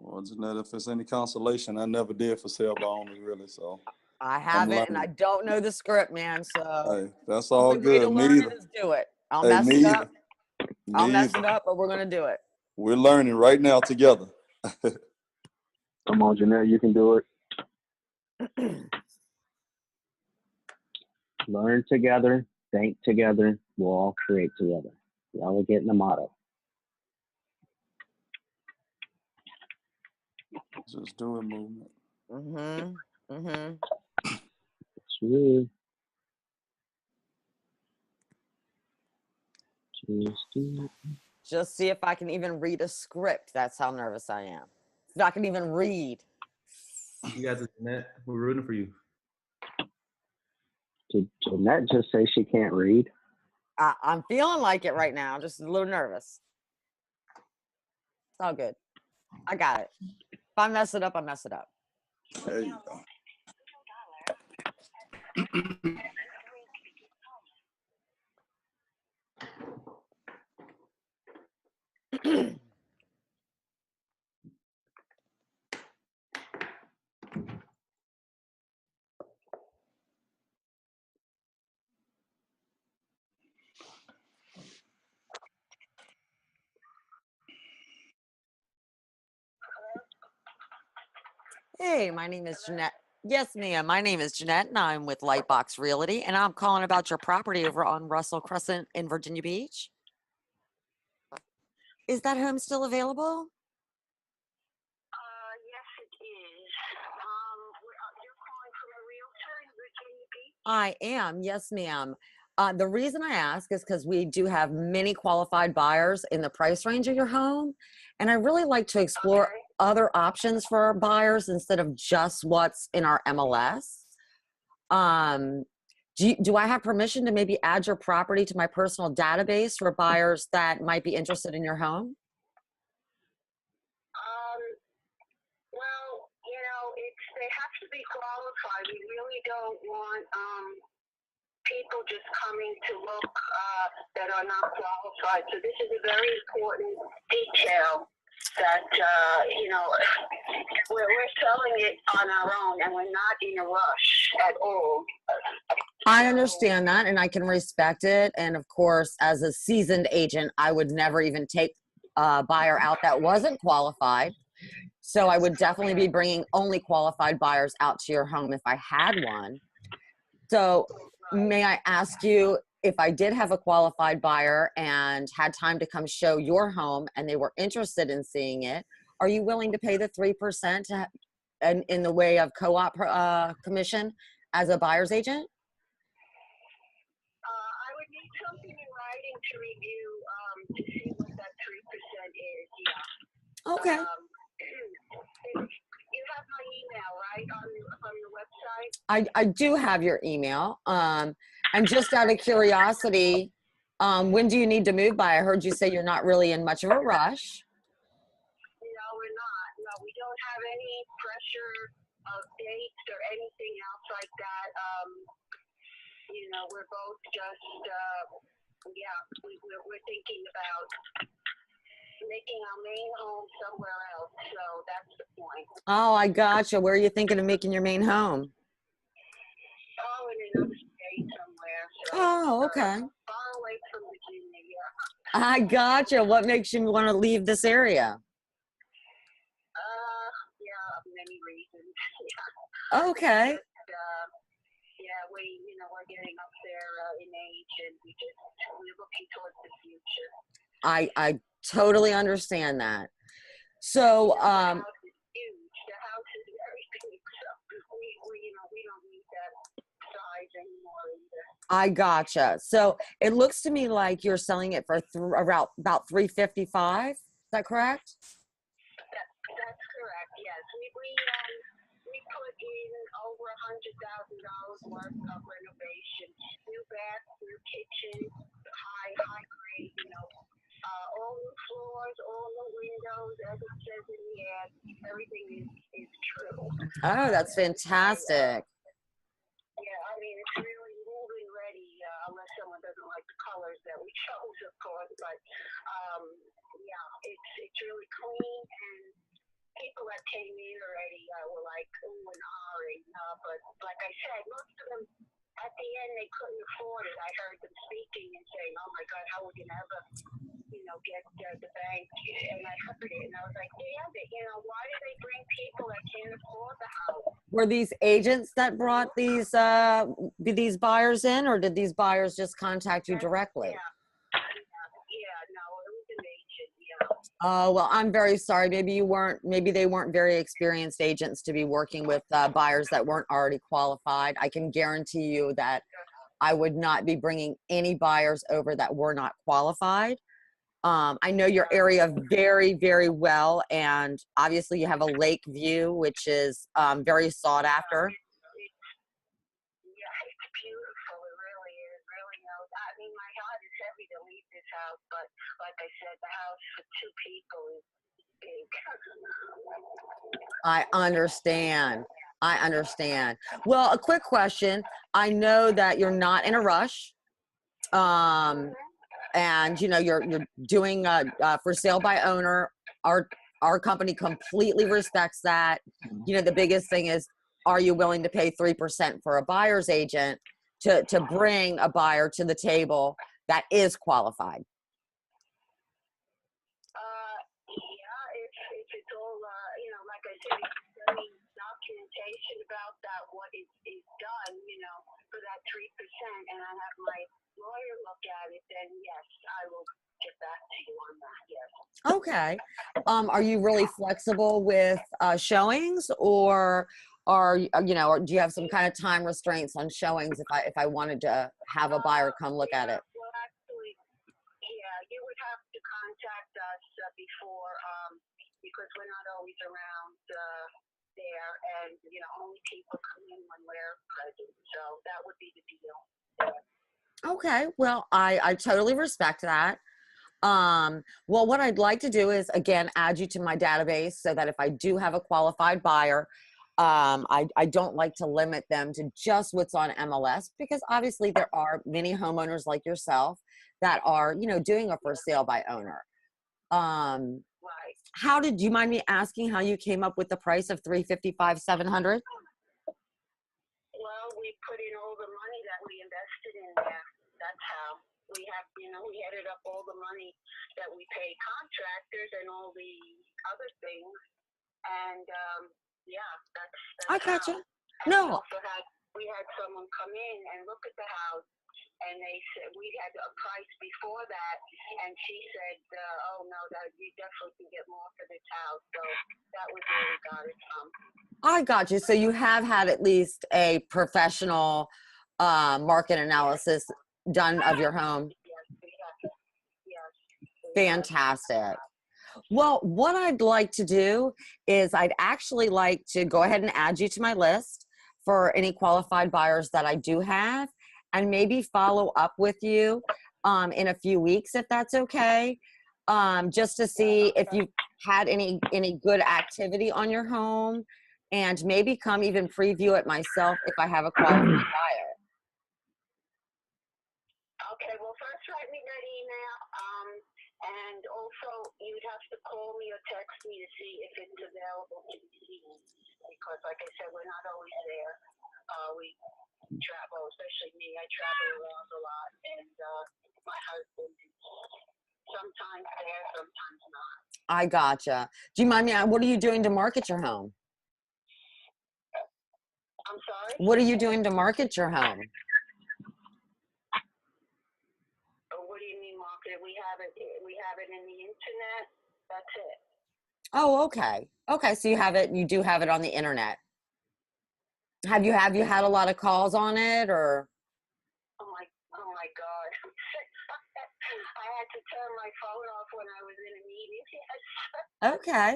Well, Jeanette, if it's any consolation, I never did for sale by owner, really. So I I'm haven't, and I learning. don't know the script, man. So Hey, that's all only way to good. Me learn it either. is do it. I'll Hey, mess me it either. up. I'll Me mess either. it up, but we're gonna do it. We're learning right now together. Come on, Jeanette, you can do it. Learn together, think together, we'll all create together. Y'all are getting the motto. Just do it movement. Sweet. Just do it. Just see if I can even read a script. That's how nervous I am. If I can even read. You guys, Jeanette, we're rooting for you. Did Jeanette just say she can't read? I'm feeling like it right now. Just a little nervous. It's all good. I got it. If I mess it up, I mess it up. There you go. Hey, my name is Jeanette. Yes, ma'am. My name is Jeanette, and I'm with Lightbox Realty, and I'm calling about your property over on Russell Crescent in Virginia Beach. Is that home still available? Yes, it is. You're calling from a realtor in Virginia Beach? I am. Yes, ma'am. The reason I ask is because we do have many qualified buyers in the price range of your home, and I really like to explore other options for our buyers instead of just what's in our MLS. Do I have permission to maybe add your property to my personal database for buyers that might be interested in your home? Well, they have to be qualified. We really don't want people just coming to look that are not qualified. So this is a very important detail that, we're selling it on our own and we're not in a rush at all. I understand that, and I can respect it. And of course, as a seasoned agent, I would never even take a buyer out that wasn't qualified. So I would definitely be bringing only qualified buyers out to your home if I had one. So may I ask you, if I did have a qualified buyer and had time to come show your home and they were interested in seeing it, are you willing to pay the 3% in the way of co-op commission as a buyer's agent? I would need something in writing to review to see what that 3% is. Yeah. Okay. You have my email, right, on the website? I do have your email. And just out of curiosity, when do you need to move by? I heard you say you're not really in much of a rush. No, we're not. No, we don't have any pressure of dates or anything else like that. We're both just, we're thinking about making our main home somewhere else. So that's the point. Oh, I gotcha. Where are you thinking of making your main home? Oh, in another state somewhere. So, Oh, okay. far away from Virginia, yeah. I gotcha. What makes you want to leave this area? Many reasons. Okay. We're getting up there in age, and we're looking towards the future. I totally understand that. So, the house is huge. The house is very big, so we don't need that size anymore either. I gotcha. So it looks to me like you're selling it for around about $355. Is that correct? That's correct. Yes, we put in over $100,000 worth of renovation, new bath, new kitchen, high grade. All the floors, all the windows, as it says in the ad, everything is true. Oh, that's fantastic. It's really moving ready, unless someone doesn't like the colors that we chose, of course. But it's really clean, and people that came in already were like ooh and ahhing. But like I said, most of them at the end they couldn't afford it. I heard them speaking and saying, "Oh my God, how would you ever, get the bank?" And I heard it, and I was like, "Damn it! Why do they bring people that can't afford the house?" Were these agents that brought these buyers in, or did these buyers just contact you directly? Yeah, no, it was an agent. Yeah. Oh, well, I'm very sorry. Maybe they weren't very experienced agents to be working with buyers that weren't already qualified. I can guarantee you that I would not be bringing any buyers over that were not qualified. I know your area very, very well, and obviously you have a lake view, which is very sought after. Yeah, it's beautiful. It really is. Really knows. I mean, my heart is heavy to leave this house, but like I said, the house for two people is big. I understand. I understand. Well, a quick question. I know that you're not in a rush. And you're doing for sale by owner. Our company completely respects that. The biggest thing is, are you willing to pay 3% for a buyer's agent to bring a buyer to the table that is qualified? Yeah, if it's all, like I said, if there's any documentation about that, what is done, for that 3%, and I have my lawyer look at it, then yes, I will get back to you on that. Yes. Okay. Are you really flexible with showings, or or do you have some kind of time restraints on showings if I wanted to have a buyer come look at it? Well, actually, yeah, you would have to contact us before, because we're not always around there, and only people come in when we're present. So that would be the deal. Okay. Well, I totally respect that. Well, what I'd like to do is, again, add you to my database so that if I do have a qualified buyer, I don't like to limit them to just what's on MLS, because obviously there are many homeowners like yourself that are, doing a for sale by owner. Right. Do you mind me asking how you came up with the price of $355,700? Well, we put in all the money that we invested in there. That's how we have, we added up all the money that we pay contractors and all the other things. And yeah, that's I gotcha. how. And No, we had someone come in and look at the house, and they said we had a price before that, and she said, "Oh no, that you definitely can get more for this house." So that was where we got it from. I got you. So you have had at least a professional market analysis done of your home. Yes, we have. Yes. Fantastic. Well, what I'd like to do is I'd actually like to go ahead and add you to my list for any qualified buyers that I do have, and maybe follow up with you in a few weeks, if that's okay, just to see if you've had any good activity on your home, and maybe come even preview it myself if I have a qualified buyer. Okay, well, first write me that email, and also you'd have to call me or text me to see if it's available to be seen, because, like I said, we're not always there. We travel, especially me. I travel around a lot, and my husband is sometimes there, sometimes not. I gotcha. Do you mind me? What are you doing to market your home? I'm sorry? What are you doing to market your home? What do you mean market? We have it in the internet. That's it. Oh, okay. Okay, so you do have it on the internet. Have you had a lot of calls on it, or? Oh my God. I had to turn my phone off when I was in a meeting. Yes. Okay.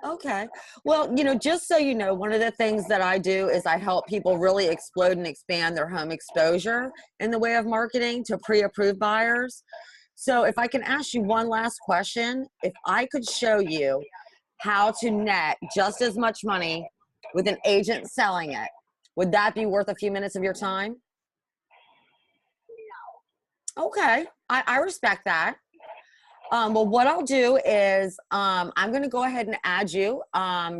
Okay. Well, just so you know, one of the things that I do is I help people really explode and expand their home exposure in the way of marketing to pre-approved buyers. So if I can ask you one last question, if I could show you how to net just as much money with an agent selling it, would that be worth a few minutes of your time? No. Okay. I respect that. Well, what I'll do is I'm going to go ahead and add you,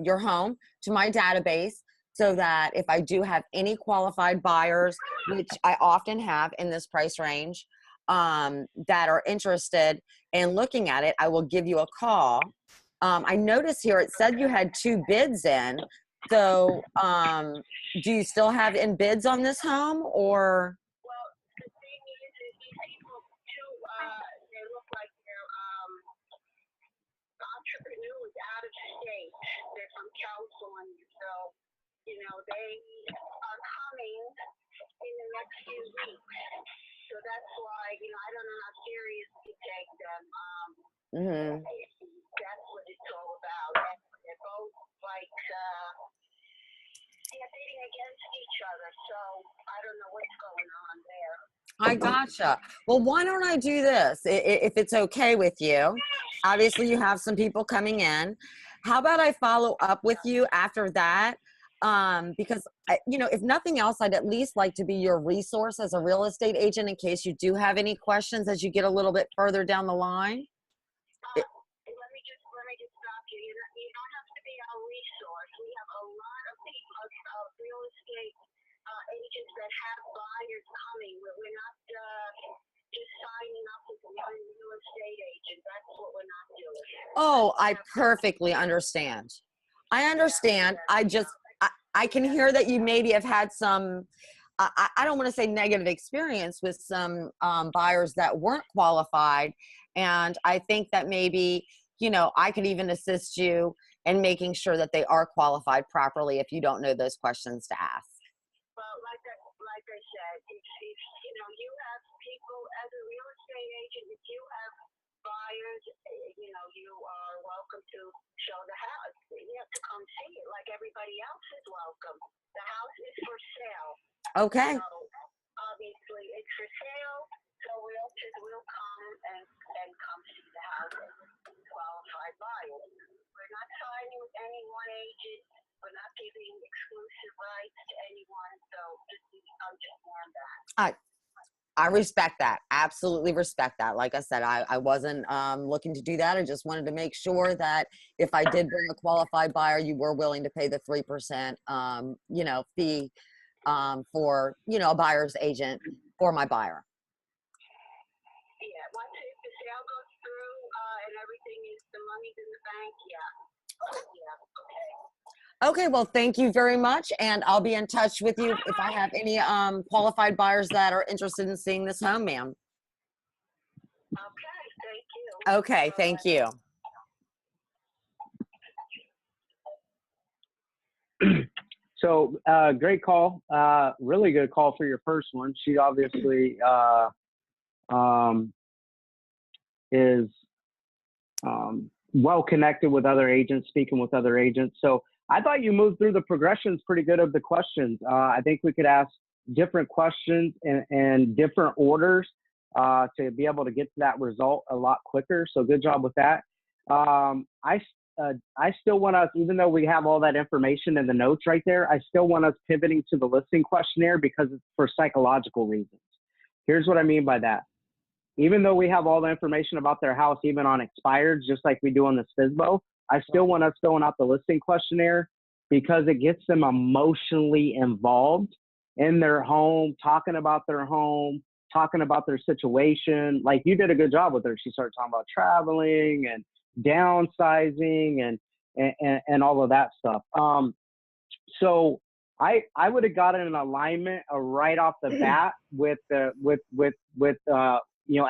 your home, to my database so that if I do have any qualified buyers, which I often have in this price range, that are interested in looking at it, I will give you a call. I noticed here it said you had 2 bids in. So do you still have in bids on this home, or? Well, the thing is these people too, they look like they're entrepreneurs out of state. They're from California, so you know they are coming in the next few weeks. So that's why I don't know how serious you take them. That's what it's all about. And they're both like they're bidding against each other. So I don't know what's going on there. I gotcha. Well, why don't I do this? If it's okay with you, obviously you have some people coming in. How about I follow up with you after that? Because, if nothing else, I'd at least like to be your resource as a real estate agent in case you do have any questions as you get a little bit further down the line. Let me just stop you. You don't have to be our resource. We have a lot of people, real estate agents that have buyers coming. We're not just signing up with one real estate agent. That's what we're not doing. Oh, I perfectly understand. I understand. I can hear that you maybe have had some, I don't want to say negative experience with some buyers that weren't qualified. And I think that maybe, I could even assist you in making sure that they are qualified properly if you don't know those questions to ask. Well, like I said, if you have people as a real estate agent, if you have buyers, you are welcome to show the house. You have to come see it like everybody else is welcome. The house is for sale. Okay. So obviously it's for sale, so realtors will come and come see the house and qualified buyers. We're not signing with any one agent. We're not giving exclusive rights to anyone, so just understand that. I respect that. Absolutely respect that. Like I said, I wasn't looking to do that. I just wanted to make sure that if I did bring a qualified buyer, you were willing to pay the 3%, fee for, a buyer's agent for my buyer. Yeah, once the sale goes through and everything is, the money's in the bank, yeah, okay. Okay, well, thank you very much, and I'll be in touch with you if I have any qualified buyers that are interested in seeing this home, ma'am. Okay, thank you. Okay, thank you. So great call. Really good call for your first one. She obviously is well connected with other agents, speaking with other agents. So I thought you moved through the progressions pretty good of the questions. I think we could ask different questions in different orders to be able to get to that result a lot quicker. So good job with that. I still want us, even though we have all that information in the notes right there, I still want us pivoting to the listing questionnaire because it's for psychological reasons. Here's what I mean by that. Even though we have all the information about their house, even on expired, just like we do on the Fsbo, I still want us filling out the listing questionnaire because it gets them emotionally involved in their home, talking about their home, talking about their situation. Like you did a good job with her. She started talking about traveling and downsizing and all of that stuff. So I would have gotten an alignment right off the bat with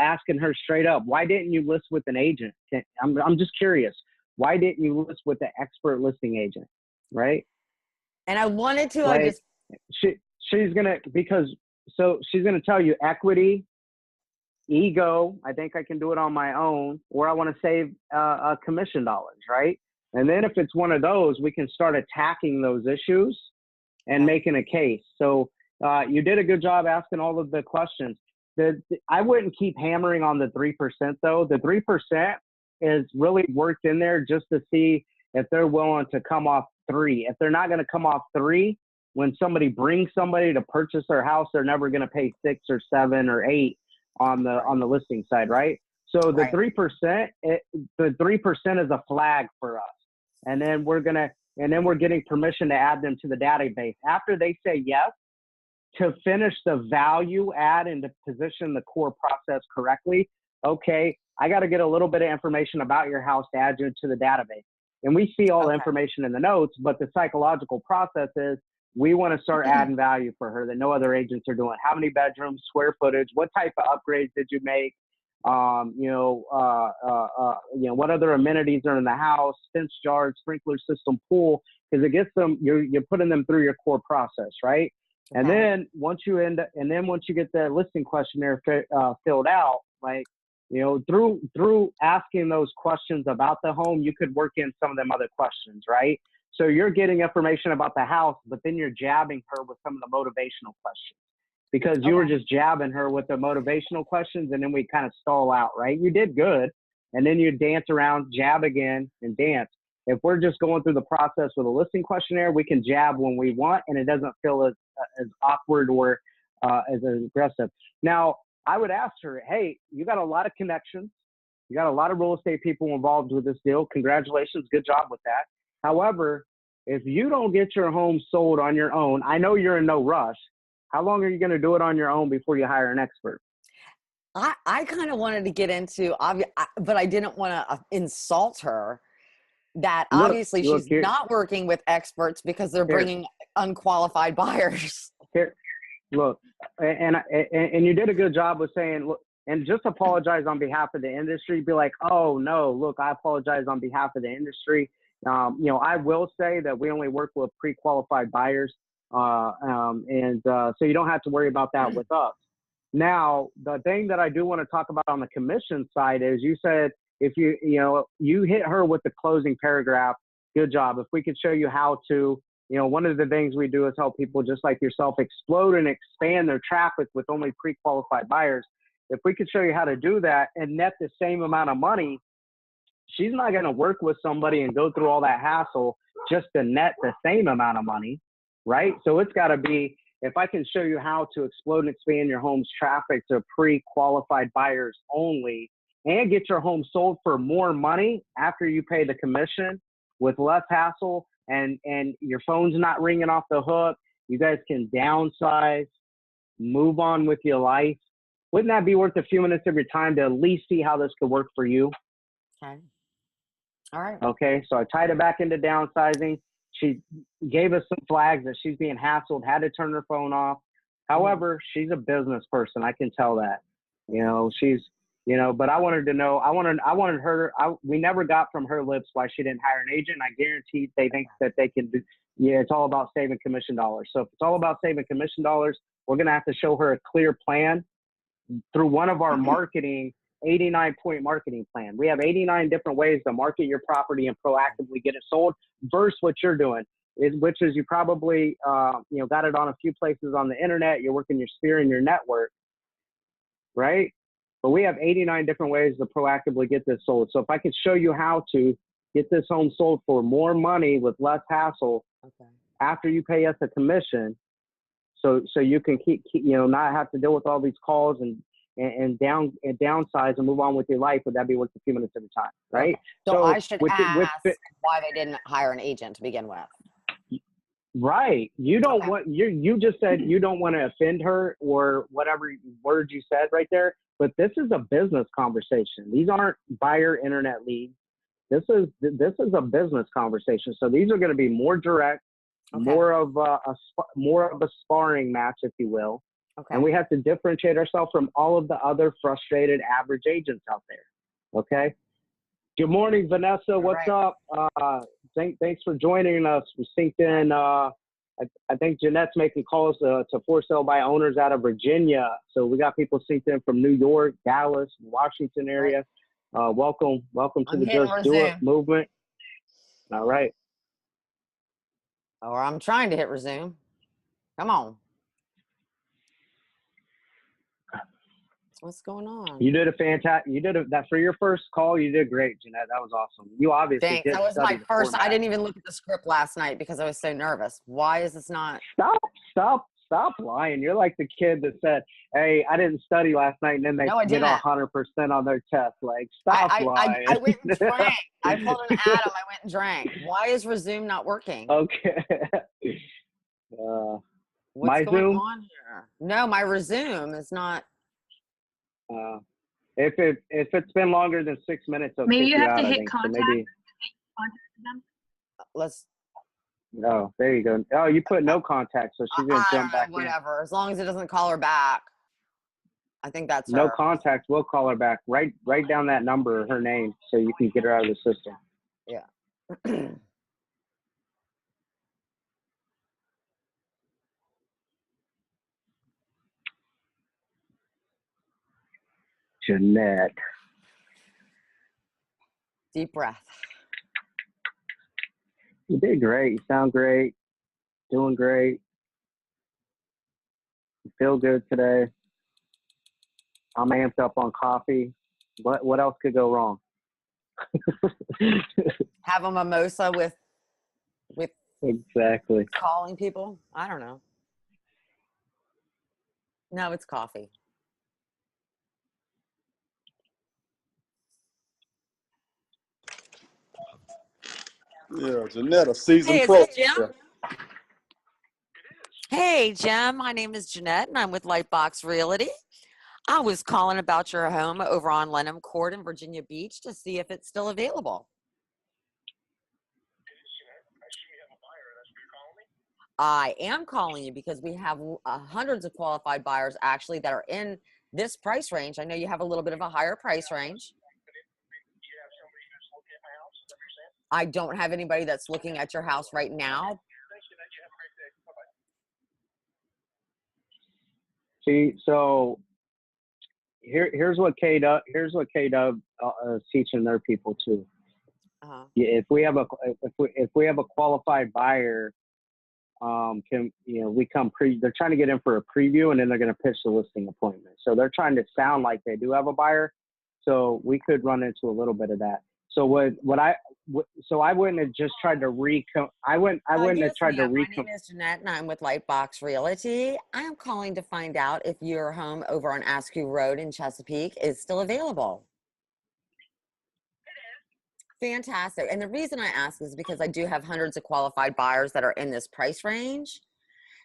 asking her straight up, why didn't you list with an agent? I'm just curious. Why didn't you list with the expert listing agent? Right. And I wanted to, like, she's going to tell you equity, ego. I think I can do it on my own, or I want to save commission dollars. Right. And then if it's one of those, we can start attacking those issues and making a case. So you did a good job asking all of the questions. I wouldn't keep hammering on the 3% though. The 3% is really worked in there just to see if they're willing to come off 3. If they're not going to come off 3, when somebody brings somebody to purchase their house, they're never going to pay 6 or 7 or 8 on the listing side, right? So the Right. 3%, the 3% is a flag for us. And then we're getting permission to add them to the database. After they say yes, to finish the value add and to position the core process correctly, okay, I got to get a little bit of information about your house to add you to the database. And we see all the information in the notes, but the psychological process is we want to start adding value for her that no other agents are doing. How many bedrooms, square footage, what type of upgrades did you make? What other amenities are in the house, fence yard, sprinkler system, pool, because it gets them, you're putting them through your core process, right? Okay. And then once you get the listing questionnaire filled out, like, through asking those questions about the home, you could work in some of them other questions, right? So you're getting information about the house, but then you're jabbing her with some of the motivational questions because you were just jabbing her with the motivational questions, and then we kind of stall out, right? You did good, and then you dance around, jab again, and dance. If we're just going through the process with a listing questionnaire, we can jab when we want, and it doesn't feel as awkward or as aggressive. Now, I would ask her, hey, you got a lot of connections. You got a lot of real estate people involved with this deal. Congratulations. Good job with that. However, if you don't get your home sold on your own, I know you're in no rush. How long are you going to do it on your own before you hire an expert? I kind of wanted to get into, but I didn't want to insult her. That obviously she's not working with experts because they're bringing unqualified buyers. Here, look, and you did a good job with saying, look, and just apologize on behalf of the industry. Be like, oh no, look, I apologize on behalf of the industry. I will say that we only work with pre-qualified buyers, so you don't have to worry about that with us. Now, the thing that I do want to talk about on the commission side is you said if you hit her with the closing paragraph, good job. If we could show you how to, one of the things we do is help people just like yourself explode and expand their traffic with only pre-qualified buyers. If we could show you how to do that and net the same amount of money, she's not going to work with somebody and go through all that hassle just to net the same amount of money, right? So it's got to be, if I can show you how to explode and expand your home's traffic to pre-qualified buyers only and get your home sold for more money after you pay the commission with less hassle and your phone's not ringing off the hook, you guys can downsize, move on with your life. Wouldn't that be worth a few minutes of your time to at least see how this could work for you? Okay. All right. Okay, so I tied it back into downsizing. She gave us some flags that she's being hassled, had to turn her phone off. However, she's a business person. I can tell that. But I wanted to know, we never got from her lips why she didn't hire an agent. I guarantee they think that they can do, it's all about saving commission dollars. So if it's all about saving commission dollars, we're going to have to show her a clear plan through one of our 89-point marketing plan. We have 89 different ways to market your property and proactively get it sold versus what you're doing, which is you probably, got it on a few places on the internet. You're working your sphere and your network, right? But we have 89 different ways to proactively get this sold. So if I could show you how to get this home sold for more money with less hassle after you pay us a commission, so you can keep not have to deal with all these calls and downsize and move on with your life, would that be worth a few minutes at a time, right? So I should ask why they didn't hire an agent to begin with. Right. You don't want, you just said you don't want to offend her or whatever words you said right there, but this is a business conversation. These aren't buyer internet leads. This is a business conversation. So these are going to be more direct, more of a sparring match, if you will. Okay. And we have to differentiate ourselves from all of the other frustrated average agents out there. Okay. Good morning, Vanessa. What's up? Thanks for joining us. We synced in. I think Jeanette's making calls to for sale by owners out of Virginia. So we got people synced in from New York, Dallas, Washington area. Welcome to the Just Do It movement. All right. Or I'm trying to hit resume. Come on. What's going on? You did a fantastic. That for your first call. You did great, Jeanette. That was awesome. You obviously Thanks. did. That was my first. I didn't even look at the script last night because I was so nervous. Why is this not? Stop Stop lying. You're like the kid that said, "Hey, I didn't study last night," and then they No, I get didn't. 100% on their test. Like, stop lying. I went and drank. I pulled an Adam. I went and drank. Why is Resume not working? Okay. What's my going Zoom? on here? No, my Resume is not. If it's been longer than 6 minutes, it'll Maybe kick you you have out. to I hit think. So contact. maybe. Contact them. Let's. Oh, there you go. Oh, you put no contact, so she's gonna I jump don't know, back in. whatever. As long as it doesn't call her back. I think that's No her. contact. We'll call her back. Write down that number, her name, so you can get her out of the system. Yeah. Jeanette. Deep breath. You did great. You sound great. Doing great. You feel good today. I'm amped up on coffee. What else could go wrong? Have a mimosa with Exactly. calling people. I don't know. No, it's coffee. Yeah, Jeanette, a seasoned Hey, is pro. this Jim? Hey, Jim. My name is Jeanette, and I'm with Lightbox Realty. I was calling about your home over on Lenham Court in Virginia Beach to see if it's still available. I am calling you because we have hundreds of qualified buyers actually that are in this price range. I know you have a little bit of a higher price range. I don't have anybody that's looking at your house right now. See, so here's what K-Dub is teaching their people too. Uh-huh. If we have a qualified buyer, they're trying to get in for a preview, and then they're going to pitch the listing appointment. So they're trying to sound like they do have a buyer. So we could run into a little bit of that. So I wouldn't have just tried to I wouldn't have tried to My name is Jeanette, and I'm with Lightbox Realty. I am calling to find out if your home over on Askew Road in Chesapeake is still available. Fantastic. And the reason I ask is because I do have hundreds of qualified buyers that are in this price range.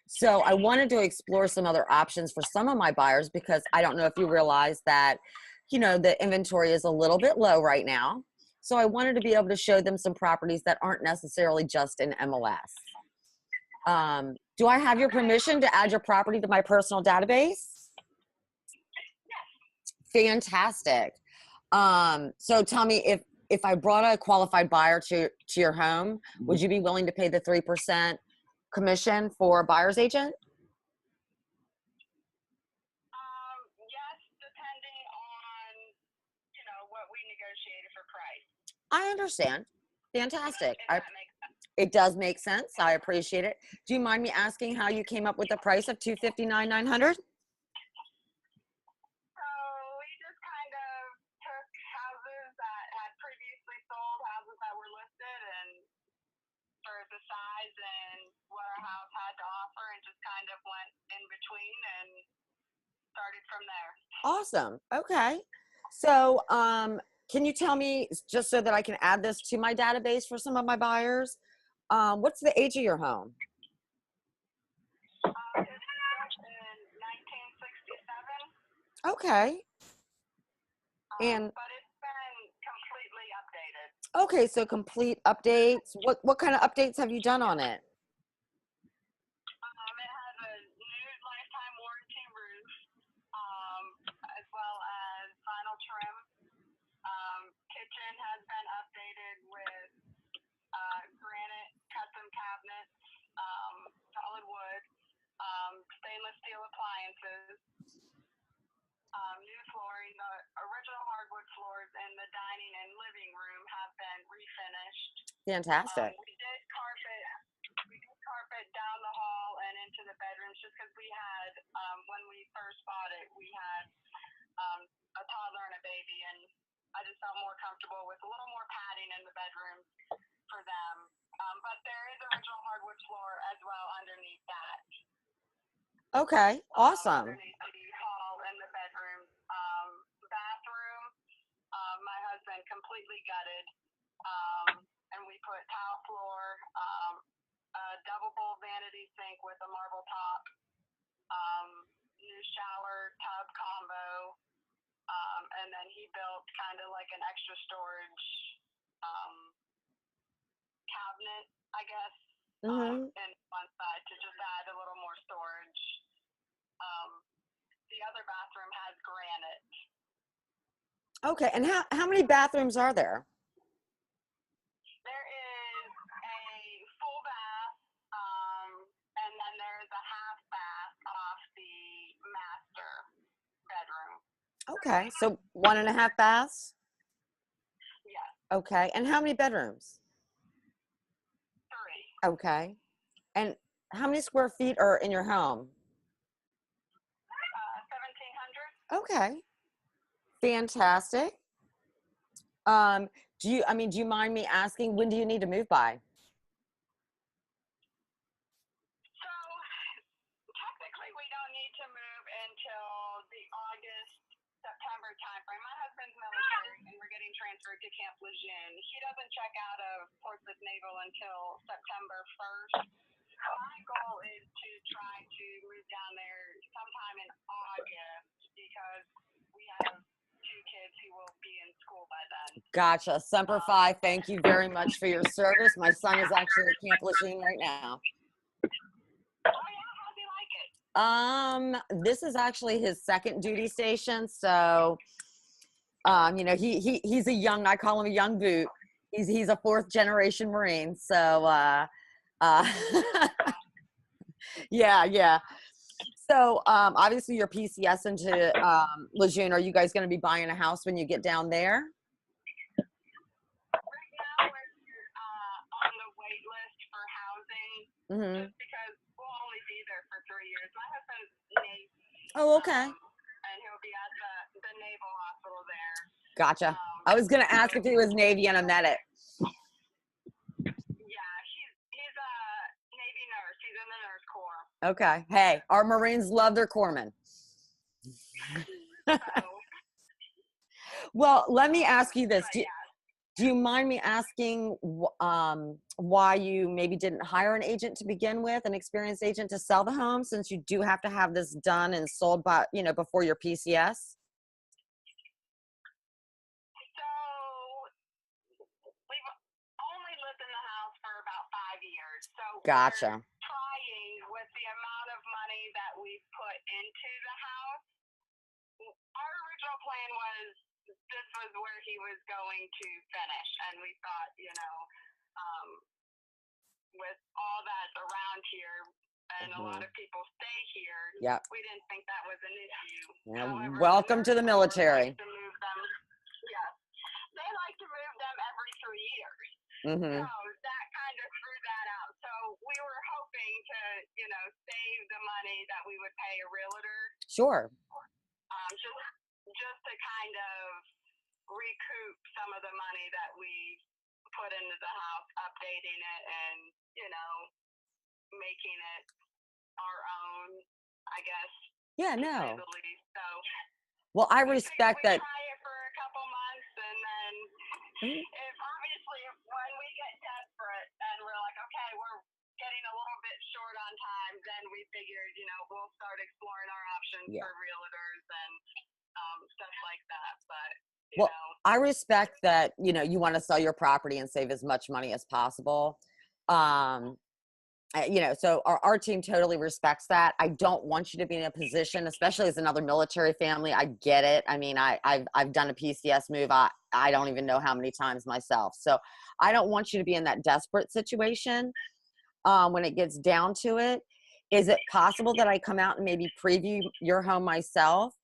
So I wanted to explore some other options for some of my buyers because I don't know if you realize that, the inventory is a little bit low right now. So I wanted to be able to show them some properties that aren't necessarily just in MLS. Do I have your permission to add your property to my personal database? Fantastic. So tell me, if I brought a qualified buyer to your home, would you be willing to pay the 3% commission for a buyer's agent? Yes, depending on, what we negotiated for price. I understand. Fantastic. If that makes sense. It does make sense. I appreciate it. Do you mind me asking how you came up with the price of $259,900? So we just kind of took houses that had previously sold, houses that were listed, and for the size and what our house had to offer, and just kind of went in between and started from there. Awesome. Okay. So, can you tell me, just so that I can add this to my database for some of my buyers, what's the age of your home? It was built in 1967. Okay. And but it's been completely updated. okay, so complete updates. What kind of updates have you done on it? It has a new lifetime warranty roof, as well as vinyl trim. Kitchen has been updated with granite custom cabinets, solid wood, stainless steel appliances. New flooring. The original hardwood floors in the dining and living room have been refinished. Fantastic. We did carpet down the hall and into the bedrooms just because we had, when we first bought it, we had a toddler and a baby, and I just felt more comfortable with a little more padding in the bedroom for them. But there is original hardwood floor as well underneath that. Okay, awesome. Underneath the hall and the bedroom. Bathroom, my husband completely gutted. And we put tile floor, a double bowl vanity sink with a marble top, new shower tub combo, and then he built kind of like an extra storage cabinet, I guess, Hmm. in one side to just add a little more storage. The other bathroom has granite. Okay, and how many bathrooms are there? There is a full bath, and then there's a half bath off the master bedroom. Okay, so 1.5 baths. Yes, Okay, and how many bedrooms? 3. Okay, and how many square feet are in your home? 1,700. Okay, fantastic. Do you mind me asking, when do you need to move by? So technically, we don't need to move until the August, September timeframe. My husband's military, and we're getting transferred to Camp Lejeune. He doesn't check out of Portsmouth Naval until September 1st. My goal is to try to move down there sometime in August because we have 2 kids who will be in school by then. Gotcha. Semper Fi, thank you very much for your service. My son is actually at Camp Lejeune right now. Oh yeah, how's he like it? This is actually his second duty station, so he's a young, I call him a young boot. He's a 4th generation Marine, so yeah. So obviously you're PCS into Lejeune. Are you guys going to be buying a house when you get down there? Right now we're on the wait list for housing Mm-hmm. just because we'll only be there for 3 years. My husband's Navy. Oh, okay. And he'll be at the Naval Hospital there. Gotcha. I was going to ask if he was Navy and a medic. Yeah, he's a Navy nurse. He's in the nurse corps. Okay. Hey, our Marines love their corpsmen. So, Well, let me ask you this. but yeah. Do you mind me asking why you maybe didn't hire an agent to begin with, an experienced agent to sell the home, since you do have to have this done and sold by, before your PCS? So we've only lived in the house for about 5 years. So Gotcha. we're trying with the amount of money that we put into the house. Our original plan was this was where he was going to finish, and we thought, with all that's around here and a lot of people stay here, Yep. we didn't think that was an issue. Yeah, However, welcome to the nurse military. likes to move them. Yes, they like to move them every 3 years. Mm-hmm. So that kind of threw that out. So we were hoping to, save the money that we would pay a realtor, Sure. just to kind of recoup some of the money that we put into the house, updating it and, making it our own, I guess. Yeah, To say no. the least. So Well, I we respect figured that. we'd try it for a couple months, and then if obviously when we get desperate and we're like, okay, we're getting a little bit short on time, then we figured, we'll start exploring our options for realtors and stuff like that. But Well, I respect that, you want to sell your property and save as much money as possible. So our team totally respects that. I don't want you to be in a position, especially as another military family. I get it. I mean, I've done a PCS move. I don't even know how many times myself. So I don't want you to be in that desperate situation. When it gets down to it, is it possible that I come out and maybe preview your home myself,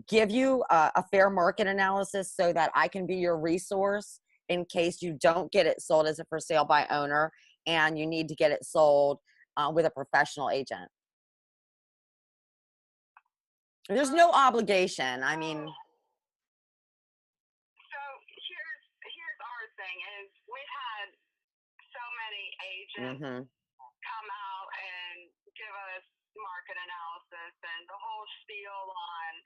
give you a fair market analysis so that I can be your resource in case you don't get it sold as a for sale by owner and you need to get it sold with a professional agent? There's no obligation. I mean, So here's our thing is we've had so many agents come out and give us market analysis and the whole spiel on,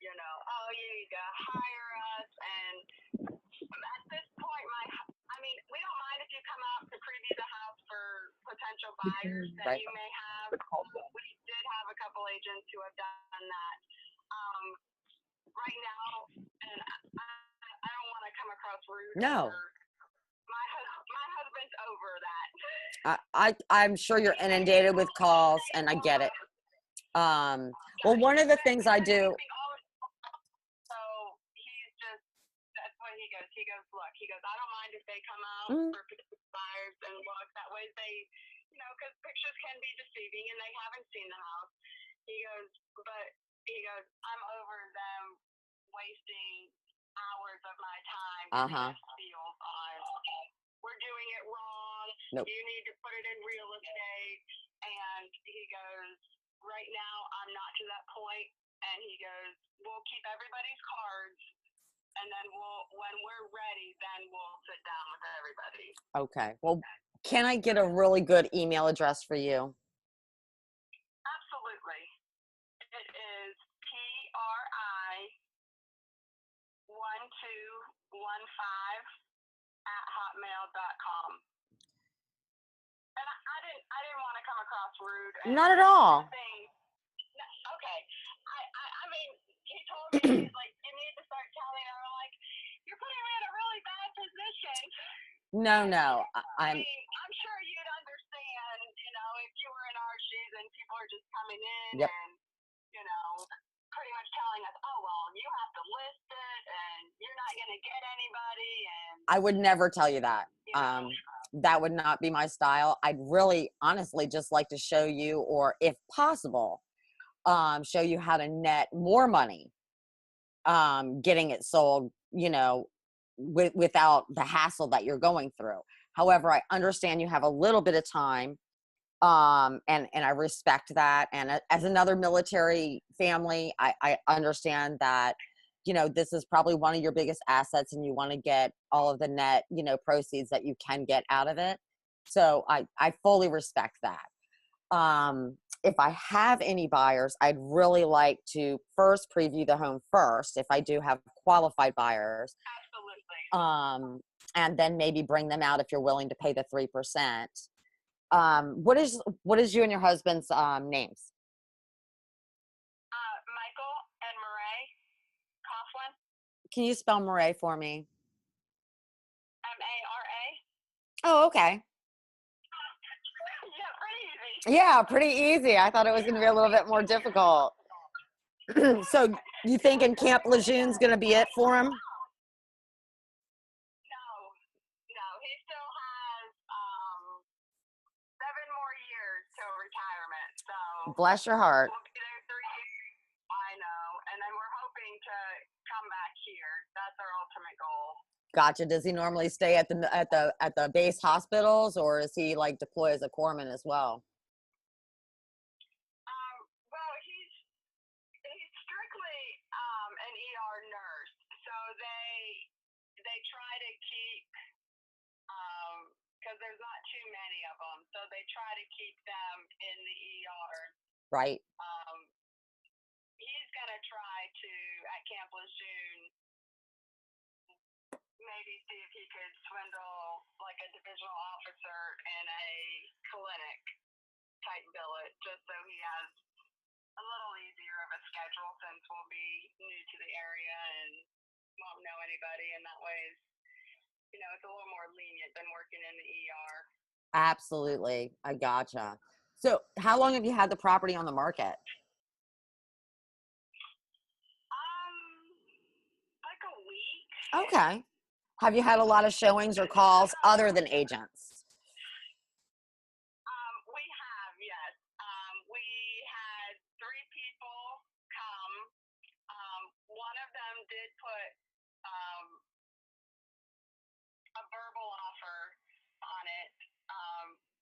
oh, you need to hire us. And at this point, we don't mind if you come out to preview the house for potential buyers that Right. you may have. We did have a couple agents who have done that. Right now, and I don't want to come across rude. No. My husband's over that. I'm sure you're inundated with calls, and I get it. Well, one of the things I do. So he's just, that's what he goes. He goes, look, I don't mind if they come out for buyers and look. That way they, because pictures can be deceiving and they haven't seen the house. He goes, I'm over them wasting hours of my time getting this field on. We're doing it wrong. Nope. You need to put it in real estate. And he goes, right now I'm not to that point. And he goes, we'll keep everybody's cards, and then when we're ready, then we'll sit down with everybody. Okay. Well, can I get a really good email address for you? Absolutely. It is PRI1215@hotmail.com. And I didn't want to come across rude. Not at all. Okay. I mean, he told me, he's like, you need to start telling her, like, you're putting me in a really bad position. No. I'm sure you'd understand, if you were in our shoes and people are just coming in and, pretty much telling us, oh, well, you have to list it and you're not going to get anybody. And I would never tell you that. That would not be my style. I'd really, honestly, just like to show you, or if possible, show you how to net more money, getting it sold, without the hassle that you're going through. However, I understand you have a little bit of time, and I respect that. And as another military family, I understand that, this is probably one of your biggest assets, and you want to get all of the net, proceeds that you can get out of it. So I fully respect that. If I have any buyers, I'd really like to first preview the home first, if I do have qualified buyers. absolutely. And then maybe bring them out if you're willing to pay the 3%. What is you and your husband's names? Michael and Murray Coughlin. Can you spell Murray for me? Mara. Oh, okay. Yeah, pretty easy. Yeah, pretty easy. I thought it was going to be a little bit more difficult. So you thinking Camp Lejeune's going to be it for him? No. He still has 7 more years till retirement. So Bless your heart. we'll be there 3 years. I know. And then we're hoping to come back here. That's our ultimate goal. Gotcha. Does he normally stay at the base hospitals, or is he like deploy as a corpsman as well? Well, he's strictly an ER nurse, so they try to keep, because there's not too many of them, so they try to keep them in the ER. Right. He's gonna try to at Camp Lejeune maybe see if he could swindle like a divisional officer in a clinic type billet, just so he has a little easier of a schedule, since we'll be new to the area and won't know anybody, and that way it's a little more lenient than working in the ER. Absolutely. I gotcha. So how long have you had the property on the market? Like a week. Okay. Have you had a lot of showings or calls other than agents? We have, yes. We had 3 people come. One of them did put a verbal offer on it.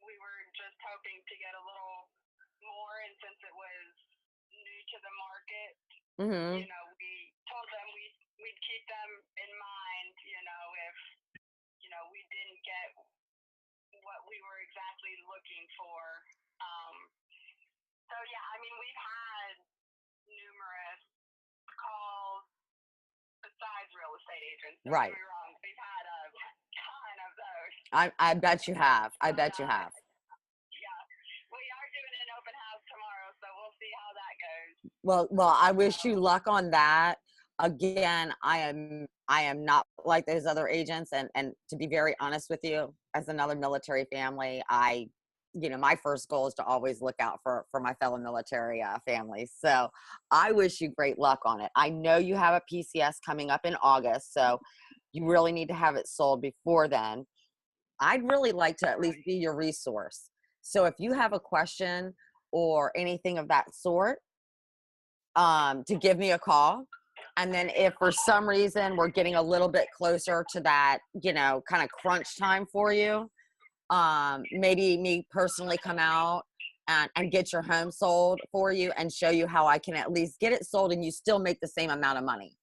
We were just hoping to get a little more, and since it was new to the market, Mm-hmm. we told them we'd keep them in mind, if, we didn't get what we were exactly looking for. So yeah, I mean, we've had numerous calls besides real estate agents. Don't Right. get me wrong, we've had a ton of those. I bet you have. I bet you have. Yeah, we are doing an open house tomorrow, so we'll see how that goes. Well, I wish you luck on that. Again, I am not like those other agents, and to be very honest with you, as another military family, my first goal is to always look out for my fellow military families. So I wish you great luck on it. I know you have a PCS coming up in August, so you really need to have it sold before then. I'd really like to at least be your resource. So if you have a question or anything of that sort, to give me a call. And then if for some reason we're getting a little bit closer to that, kind of crunch time for you, maybe me personally come out and get your home sold for you and show you how I can at least get it sold and you still make the same amount of money.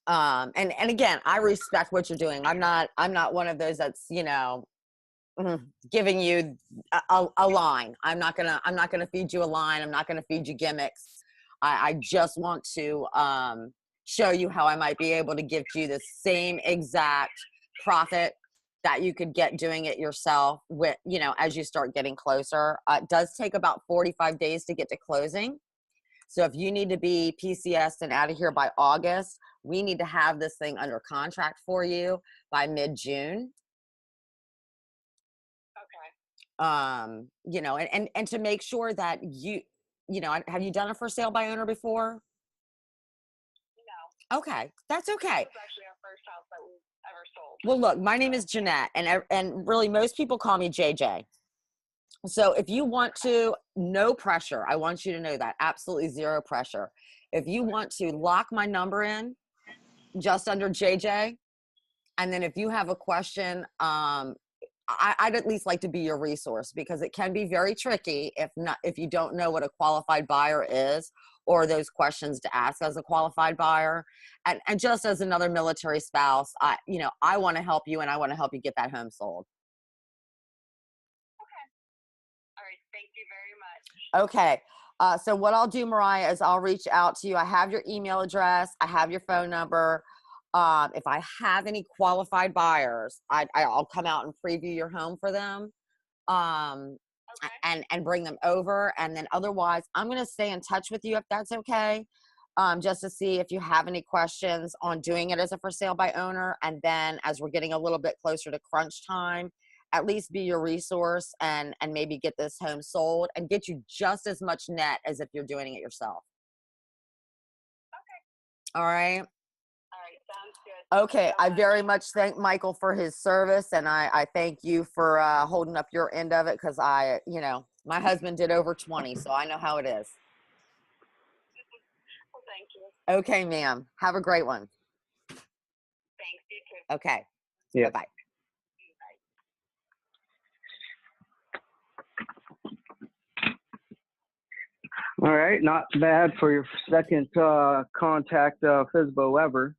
And again, I respect what you're doing. I'm not one of those that's, giving you a line. I'm not gonna feed you a line. I'm not gonna feed you gimmicks. I just want to show you how I might be able to give you the same exact profit that you could get doing it yourself with, as you start getting closer. It does take about 45 days to get to closing. So if you need to be PCS and out of here by August, we need to have this thing under contract for you by mid-June. And to make sure that have you done a for sale by owner before? No. Okay, that's okay. It was actually our first house that we've ever sold. Well, look, my name is Jeanette, and really most people call me JJ. So if you want to, no pressure. I want you to know that, absolutely zero pressure. If you want to lock my number in just under JJ, and then if you have a question, I'd at least like to be your resource, because it can be very tricky if you don't know what a qualified buyer is or those questions to ask as a qualified buyer. And just as another military spouse, I want to help you, and I want to help you get that home sold. All right, thank you very much. Okay. So what I'll do, Mariah, is I'll reach out to you. I have your email address. I have your phone number. If I have any qualified buyers, I'll come out and preview your home for them, and bring them over. And then otherwise, I'm going to stay in touch with you if that's okay, just to see if you have any questions on doing it as a for sale by owner. And then as we're getting a little bit closer to crunch time, at least be your resource and maybe get this home sold and get you just as much net as if you're doing it yourself. Okay. All right. All right, sounds good. Okay, I very much thank Michael for his service, and I thank you for holding up your end of it, because my husband did over 20, so I know how it is. Well, thank you. Okay, ma'am. Have a great one. Thanks, you too. Okay. Yeah. Bye-bye. All right, not bad for your second contact Fsbo ever.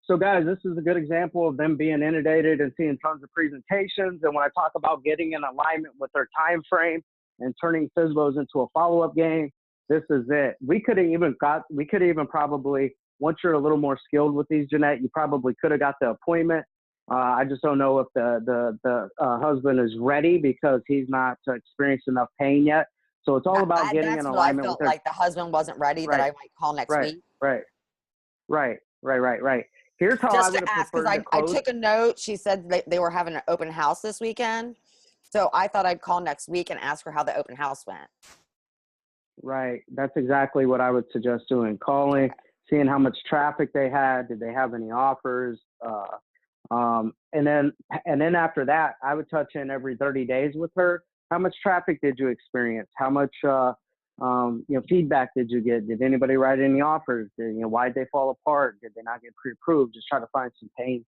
So guys, this is a good example of them being inundated and seeing tons of presentations. And when I talk about getting in alignment with their time frame and turning Fsbos into a follow-up game, this is it. We could have even probably, once you're a little more skilled with these, Jeanette, you probably could have got the appointment. I just don't know if the husband is ready, because he's not experienced enough pain yet. So it's all about getting in alignment. That's what I felt like the husband wasn't ready, that I might call next week. Right. Here's how I would have preferred to close. I took a note. She said they were having an open house this weekend. So I thought I'd call next week and ask her how the open house went. Right. That's exactly what I would suggest doing. Calling, seeing how much traffic they had. Did they have any offers? And then after that, I would touch in every 30 days with her. How much traffic did you experience? How much feedback did you get? Did anybody write any offers? Why'd they fall apart? Did they not get pre-approved? Just try to find some pain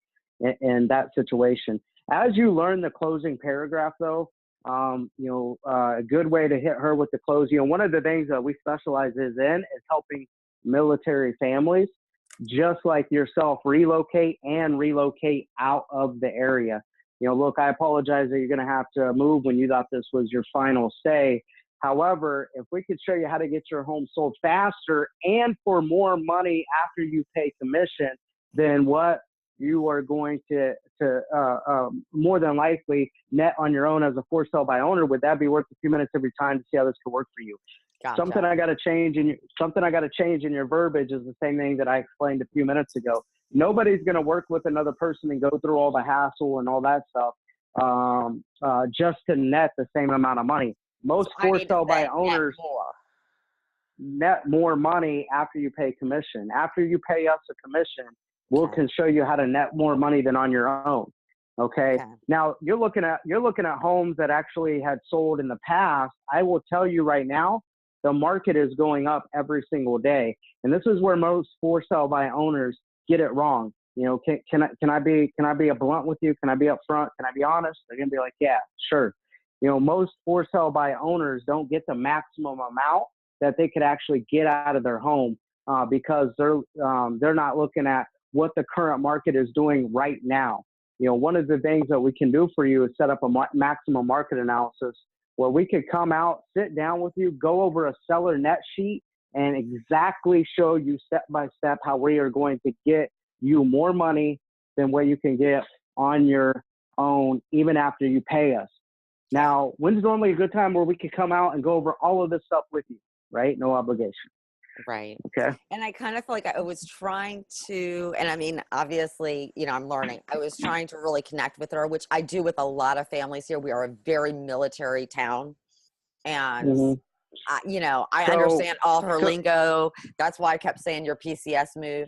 in that situation. As you learn the closing paragraph, though, a good way to hit her with the close. One of the things that we specialize in is helping military families, just like yourself, relocate out of the area. look, I apologize that you're going to have to move when you thought this was your final stay. However, if we could show you how to get your home sold faster and for more money after you pay commission than what you are going to more than likely net on your own as a for sale by owner, would that be worth a few minutes every time to see how this could work for you? Gotcha. Something I got to change in your verbiage is the same thing that I explained a few minutes ago. Nobody's going to work with another person and go through all the hassle and all that stuff just to net the same amount of money. Most So for sale by owners net more money after you pay commission. After you pay us a commission, we can show you how to net more money than on your own. Okay. Now you're looking at homes that actually had sold in the past. I will tell you right now, the market is going up every single day, and this is where most for sale by owners get it wrong. Can I be blunt with you? Can I be upfront? Can I be honest? They're gonna be like, yeah, sure. Most for sale by owners don't get the maximum amount that they could actually get out of their home because they're not looking at what the current market is doing right now. One of the things that we can do for you is set up a maximum market analysis where we could come out, sit down with you, go over a seller net sheet, and exactly show you step by step how we are going to get you more money than what you can get on your own, even after you pay us. Now, when's normally a good time where we could come out and go over all of this stuff with you, right? No obligation. Right. Okay. And I kind of feel like I was trying to, and I mean, obviously, I'm learning. I was trying to really connect with her, which I do with a lot of families here. We are a very military town. And, I understand all her lingo. That's why I kept saying your PCS move.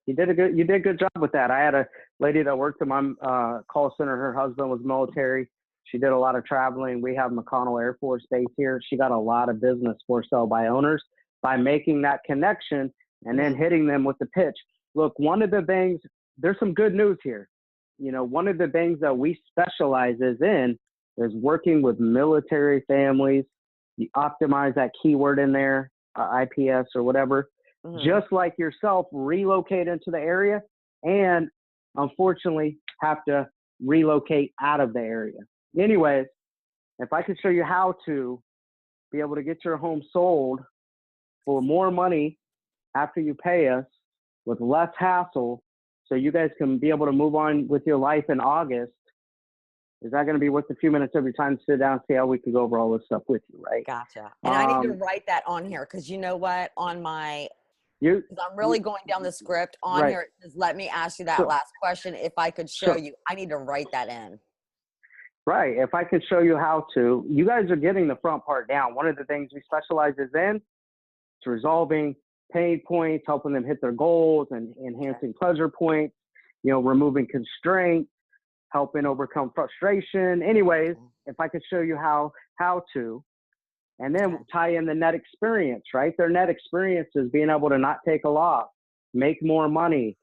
You did a good job with that. I had a lady that worked in my call center. Her husband was military. She did a lot of traveling. We have McConnell Air Force Base here. She got a lot of business for sale by owners by making that connection and then hitting them with the pitch. Look, one of the things, there's some good news here. One of the things that we specialize in is working with military families. You optimize that keyword in there, IPS or whatever. Just like yourself, relocate into the area and unfortunately have to relocate out of the area. Anyways, if I could show you how to be able to get your home sold for more money after you pay us with less hassle so you guys can be able to move on with your life in August, is that going to be worth a few minutes every time to sit down and see how we can go over all this stuff with you, right? Gotcha. And I need to write that on here because you know what? On my I'm really going down the script on here. It says, let me ask you that last question. If I could show you, I need to write that in. Right. If I could show you how to, you guys are getting the front part down. One of the things we specialize in is resolving pain points, helping them hit their goals and enhancing pleasure points, removing constraints, helping overcome frustration. Anyways, if I could show you how to, and then tie in the net experience, right? Their net experience is being able to not take a loss, make more money,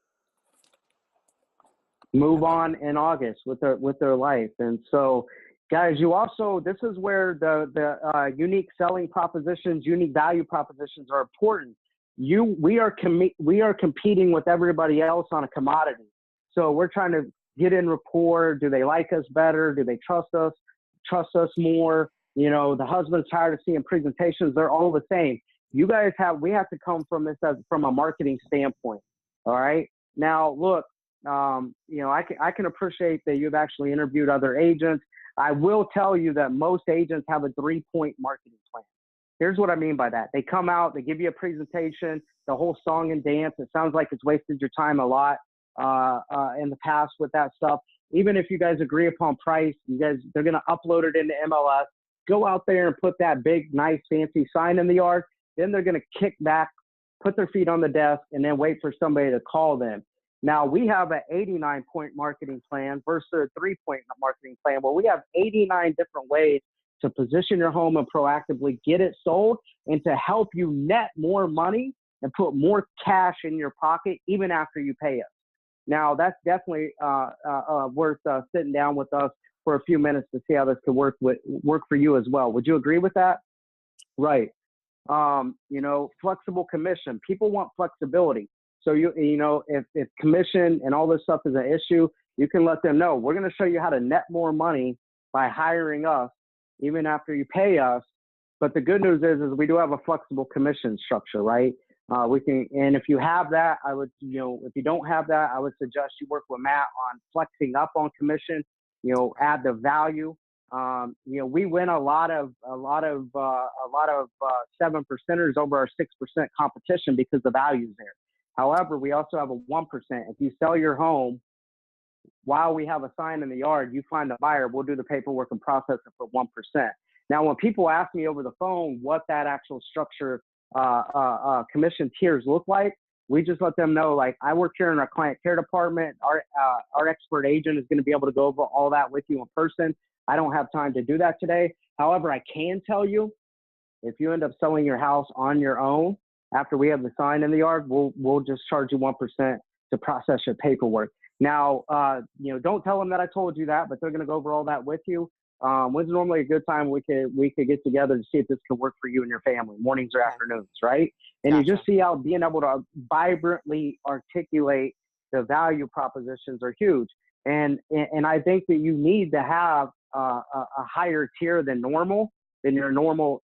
move on in August with their life. And so, guys, this is where the unique selling propositions, unique value propositions are important. We are competing with everybody else on a commodity. So we're trying to get in rapport. Do they like us better? Do they trust us more? The husband's tired of seeing presentations. They're all the same. We have to come from this from a marketing standpoint. All right. Now, look, I can appreciate that you've actually interviewed other agents. I will tell you that most agents have a 3-point marketing plan. Here's what I mean by that. They come out, they give you a presentation, the whole song and dance. It sounds like it's wasted your time a lot in the past with that stuff. Even if you guys agree upon price, they're going to upload it into MLS. Go out there and put that big, nice, fancy sign in the yard. Then they're going to kick back, put their feet on the desk, and then wait for somebody to call them. Now, we have an 89-point marketing plan versus a 3-point marketing plan where we have 89 different ways to position your home and proactively get it sold and to help you net more money and put more cash in your pocket even after you pay us. Now, that's definitely worth sitting down with us for a few minutes to see how this could work for you as well. Would you agree with that? Right. Flexible commission. People want flexibility. So if commission and all this stuff is an issue, you can let them know, we're going to show you how to net more money by hiring us, even after you pay us. But the good news is we do have a flexible commission structure, right? We can, and if you have that, I would, if you don't have that, I would suggest you work with Matt on flexing up on commission, add the value. We win a lot of 7%ers over our 6% competition because the value's there. However, we also have a 1%. If you sell your home while we have a sign in the yard, you find a buyer, we'll do the paperwork and process it for 1%. Now, when people ask me over the phone what that actual structure commission tiers look like, we just let them know, like, I work here in our client care department. Our expert agent is going to be able to go over all that with you in person. I don't have time to do that today. However, I can tell you, if you end up selling your house on your own after we have the sign in the yard, we'll just charge you 1% to process your paperwork. Now, don't tell them that I told you that, but they're going to go over all that with you. When's normally a good time we could get together to see if this can work for you and your family, mornings or afternoons, right? And Gotcha. you just see how being able to vibrantly articulate the value propositions are huge. And I think that you need to have a higher tier than your normal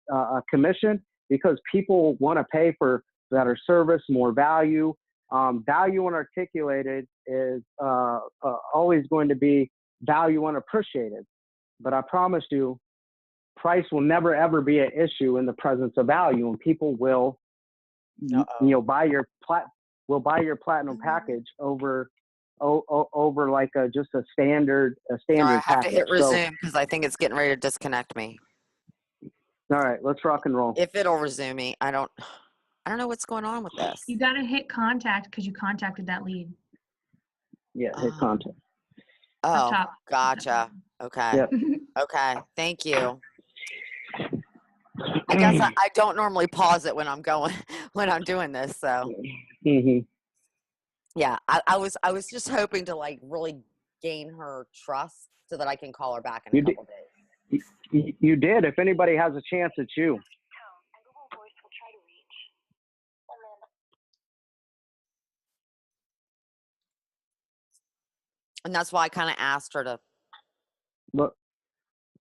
commission, because people want to pay for better service, more value. Value unarticulated is always going to be value unappreciated. But I promise you, price will never, ever be an issue in the presence of value, and people will, buy your platinum package over like just a standard Sorry, I have package. to hit resume because I think it's getting ready to disconnect me. All right, let's rock and roll. If it'll resume me, I don't know what's going on with this. You got to hit contact because you contacted that lead. Yeah, hit contact. Oh, top. gotcha. Okay. Yep. Okay. Thank you. I guess I don't normally pause it when I'm doing this. So Mm-hmm. yeah, I was just hoping to like really gain her trust so that I can call her back in a couple days. You did. If anybody has a chance, it's you. And that's why I kind of asked her to. Look,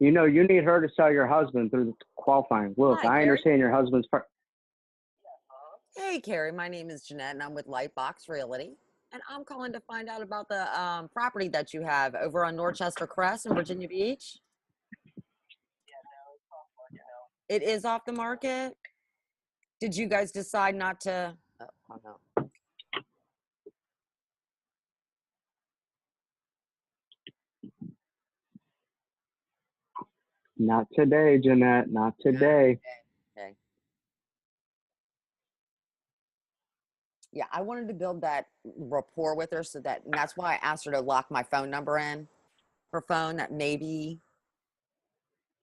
you need her to sell your husband through the qualifying. Look, Hi, I Gary. understand your husband's part. Hey, Carrie, my name is Jeanette, and I'm with Lightbox Realty. And I'm calling to find out about the property that you have over on Dorchester Crest in Virginia Beach. It is off the market. Did you guys decide not to? Oh no. Not today, Jeanette. Not today. Okay. Yeah, I wanted to build that rapport with her and that's why I asked her to lock my phone number in her phone. That maybe,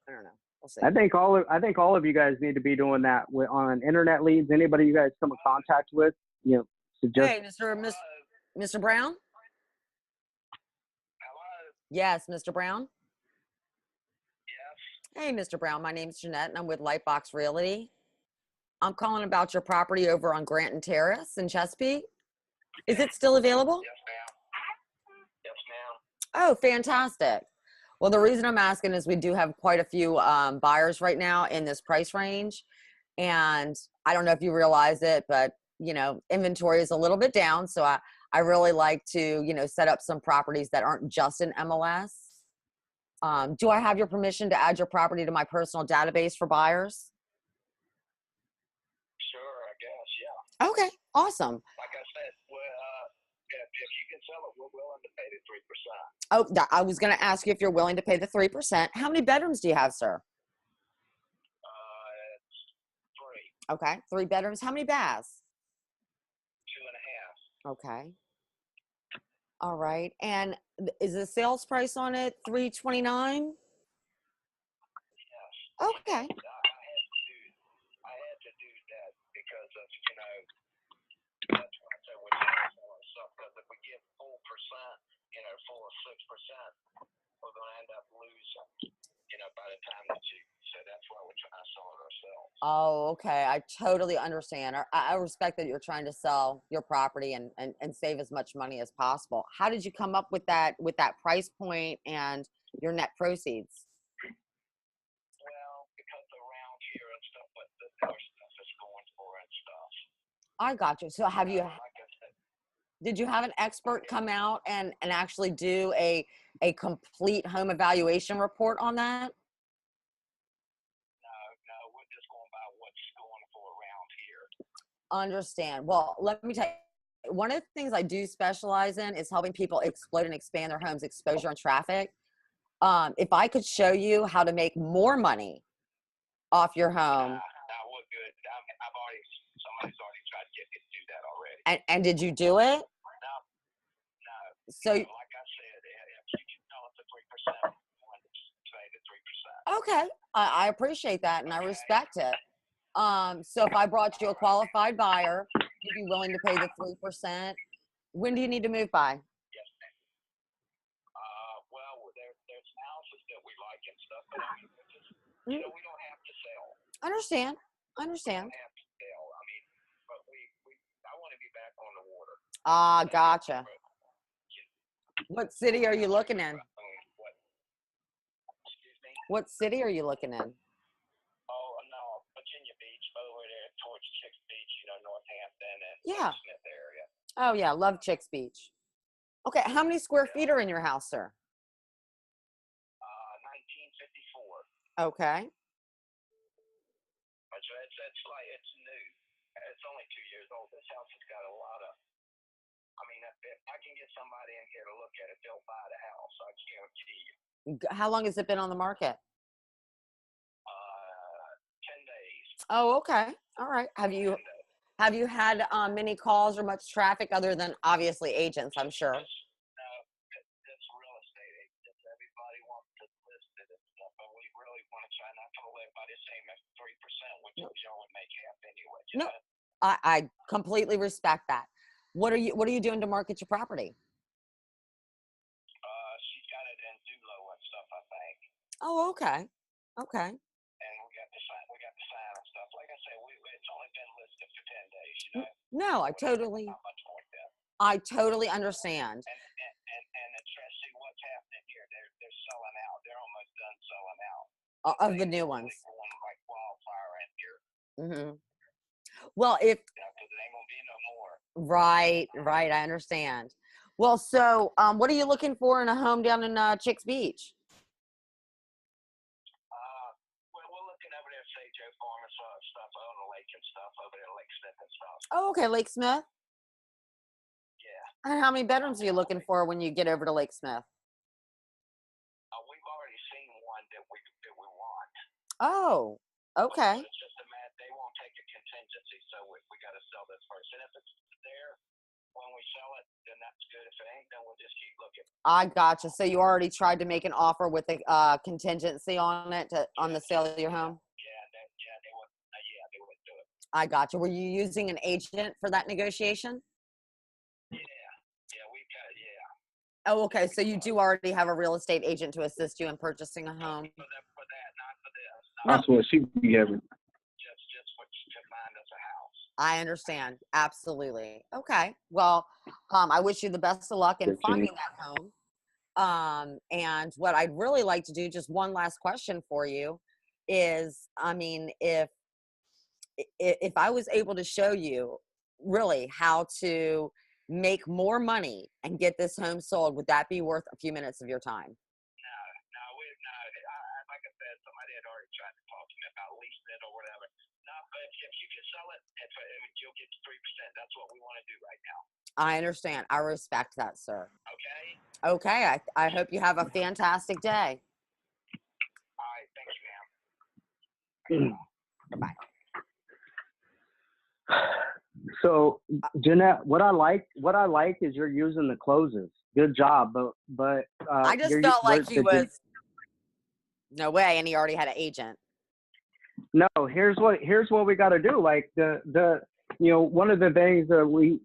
I don't know. We'll see. I think all of you guys need to be doing that on internet leads. Anybody you guys come in contact with, suggest. Hey, Mr. Brown. Yes, Mr. Brown. Hey, Mr. Brown, my name's Jeanette, and I'm with Lightbox Realty. I'm calling about your property over on Granton Terrace in Chesapeake. Is it still available? Yes, ma'am. Yes, ma'am. Oh, fantastic. Well, the reason I'm asking is we do have quite a few buyers right now in this price range. And I don't know if you realize it, but, inventory is a little bit down. So I really like to, set up some properties that aren't just in MLS. Do I have your permission to add your property to my personal database for buyers? Sure, I guess, yeah. Okay, awesome. Like I said, if you can sell it, we're willing to pay the 3%. Oh, I was going to ask you if you're willing to pay the 3%. How many bedrooms do you have, sir? It's 3. Okay, 3 bedrooms. How many baths? 2.5. Okay. All right. And is the sales price on it $329? Yes. Okay. I had to do that because of, that's why I said we're doing more stuff, because if we give full percent, full of 6%, we're going to end up losing, by the time that so that's why we're trying to sell it ourselves. Oh, okay. I totally understand. I respect that you're trying to sell your property and save as much money as possible. How did you come up with that price point and your net proceeds? Well, because around here and stuff, but the other stuff is going for and stuff. I got you. So have you, Like I said, did you have an expert come out and actually do a complete home evaluation report on that? no, we're just going by what's going for around here. Understand. Well, let me tell you, one of the things I do specialize in is helping people explode and expand their home's exposure on traffic. If I could show you how to make more money off your home. No, we're good. Somebody's already tried to get me to do that already. And did you do it? No. So, Like I said, if you can tell us the 3%, we want to say the 3%. okay. I appreciate that and I respect it. So if I brought you a qualified buyer, you'd be willing to pay the 3%. When do you need to move by? Yes, ma'am. Well, there's houses that we like and stuff, but I mean, it's just, we don't have to sell. Understand. We don't have to sell. I mean, but I want to be back on the water. Gotcha. What city are you looking in? Excuse me? What city are you looking in? Oh, no, Virginia Beach, over there towards Chicks Beach, Northampton and Yeah. Smith area. Oh yeah, love Chicks Beach. Okay, how many square feet are in your house, sir? 1954. Okay. It's new. It's only 2 years old. This house has got a lot of. I mean, if I can get somebody in here to look at it, they'll buy the house. I guarantee you. How long has it been on the market? 10 days. Oh, okay. All right. Have you had many calls or much traffic other than obviously agents, I'm sure? It's real estate agents. Everybody wants to list it and stuff, but we really want to try not to let everybody say 3%, which would make half anyway. No, I completely respect that. What are you doing to market your property? She's got it in Dulo and stuff, I think. Oh, okay. Okay. And we got the sign and stuff. Like I said, it's only been listed for 10 days. No, I totally understand. And especially what's happening here, they're selling out. They're almost done selling out. Of the new ones. Going like wildfire in here. Mm-hmm. Well, if Because it ain't gonna be no more. right, I understand. Well, so what are you looking for in a home down in Chicks Beach? Well, we're looking over there, say Joe Farm and stuff on the lake and stuff over there, Lake Smith and stuff. Oh, okay, Lake Smith. Yeah. And how many bedrooms are you looking for when you get over to Lake Smith? We've already seen one that we want. Oh, okay. But it's just they won't take a contingency, so we got to sell this first. And if it's there when we sell it, then that's good. If it ain't, then we'll just keep looking. I gotcha. So you already tried to make an offer with a contingency on it on the sale of your home? They would do it. I gotcha. Were you using an agent for that negotiation? Yeah, we got Oh, okay. So you do already have a real estate agent to assist you in purchasing a home? For that, not for this. That's what she be having. Just what to find us a house. I understand. Absolutely. Okay. Well, I wish you the best of luck in finding that home. And what I'd really like to do, just one last question for you, is, I mean, if I was able to show you really how to make more money and get this home sold, would that be worth a few minutes of your time? No. Like I said, somebody had already tried to talk to me about leasing it or whatever. No, but if you can sell it, you'll get 3%. That's what we want to do right now. I understand. I respect that, sir. Okay? Okay. I hope you have a fantastic day. All right. Thank you, ma'am. Bye-bye. So, Jeanette, what I like is you're using the closes. Good job, but I just felt like he was no way, and he already had an agent. No, here's what we got to do. Like the one of the things that we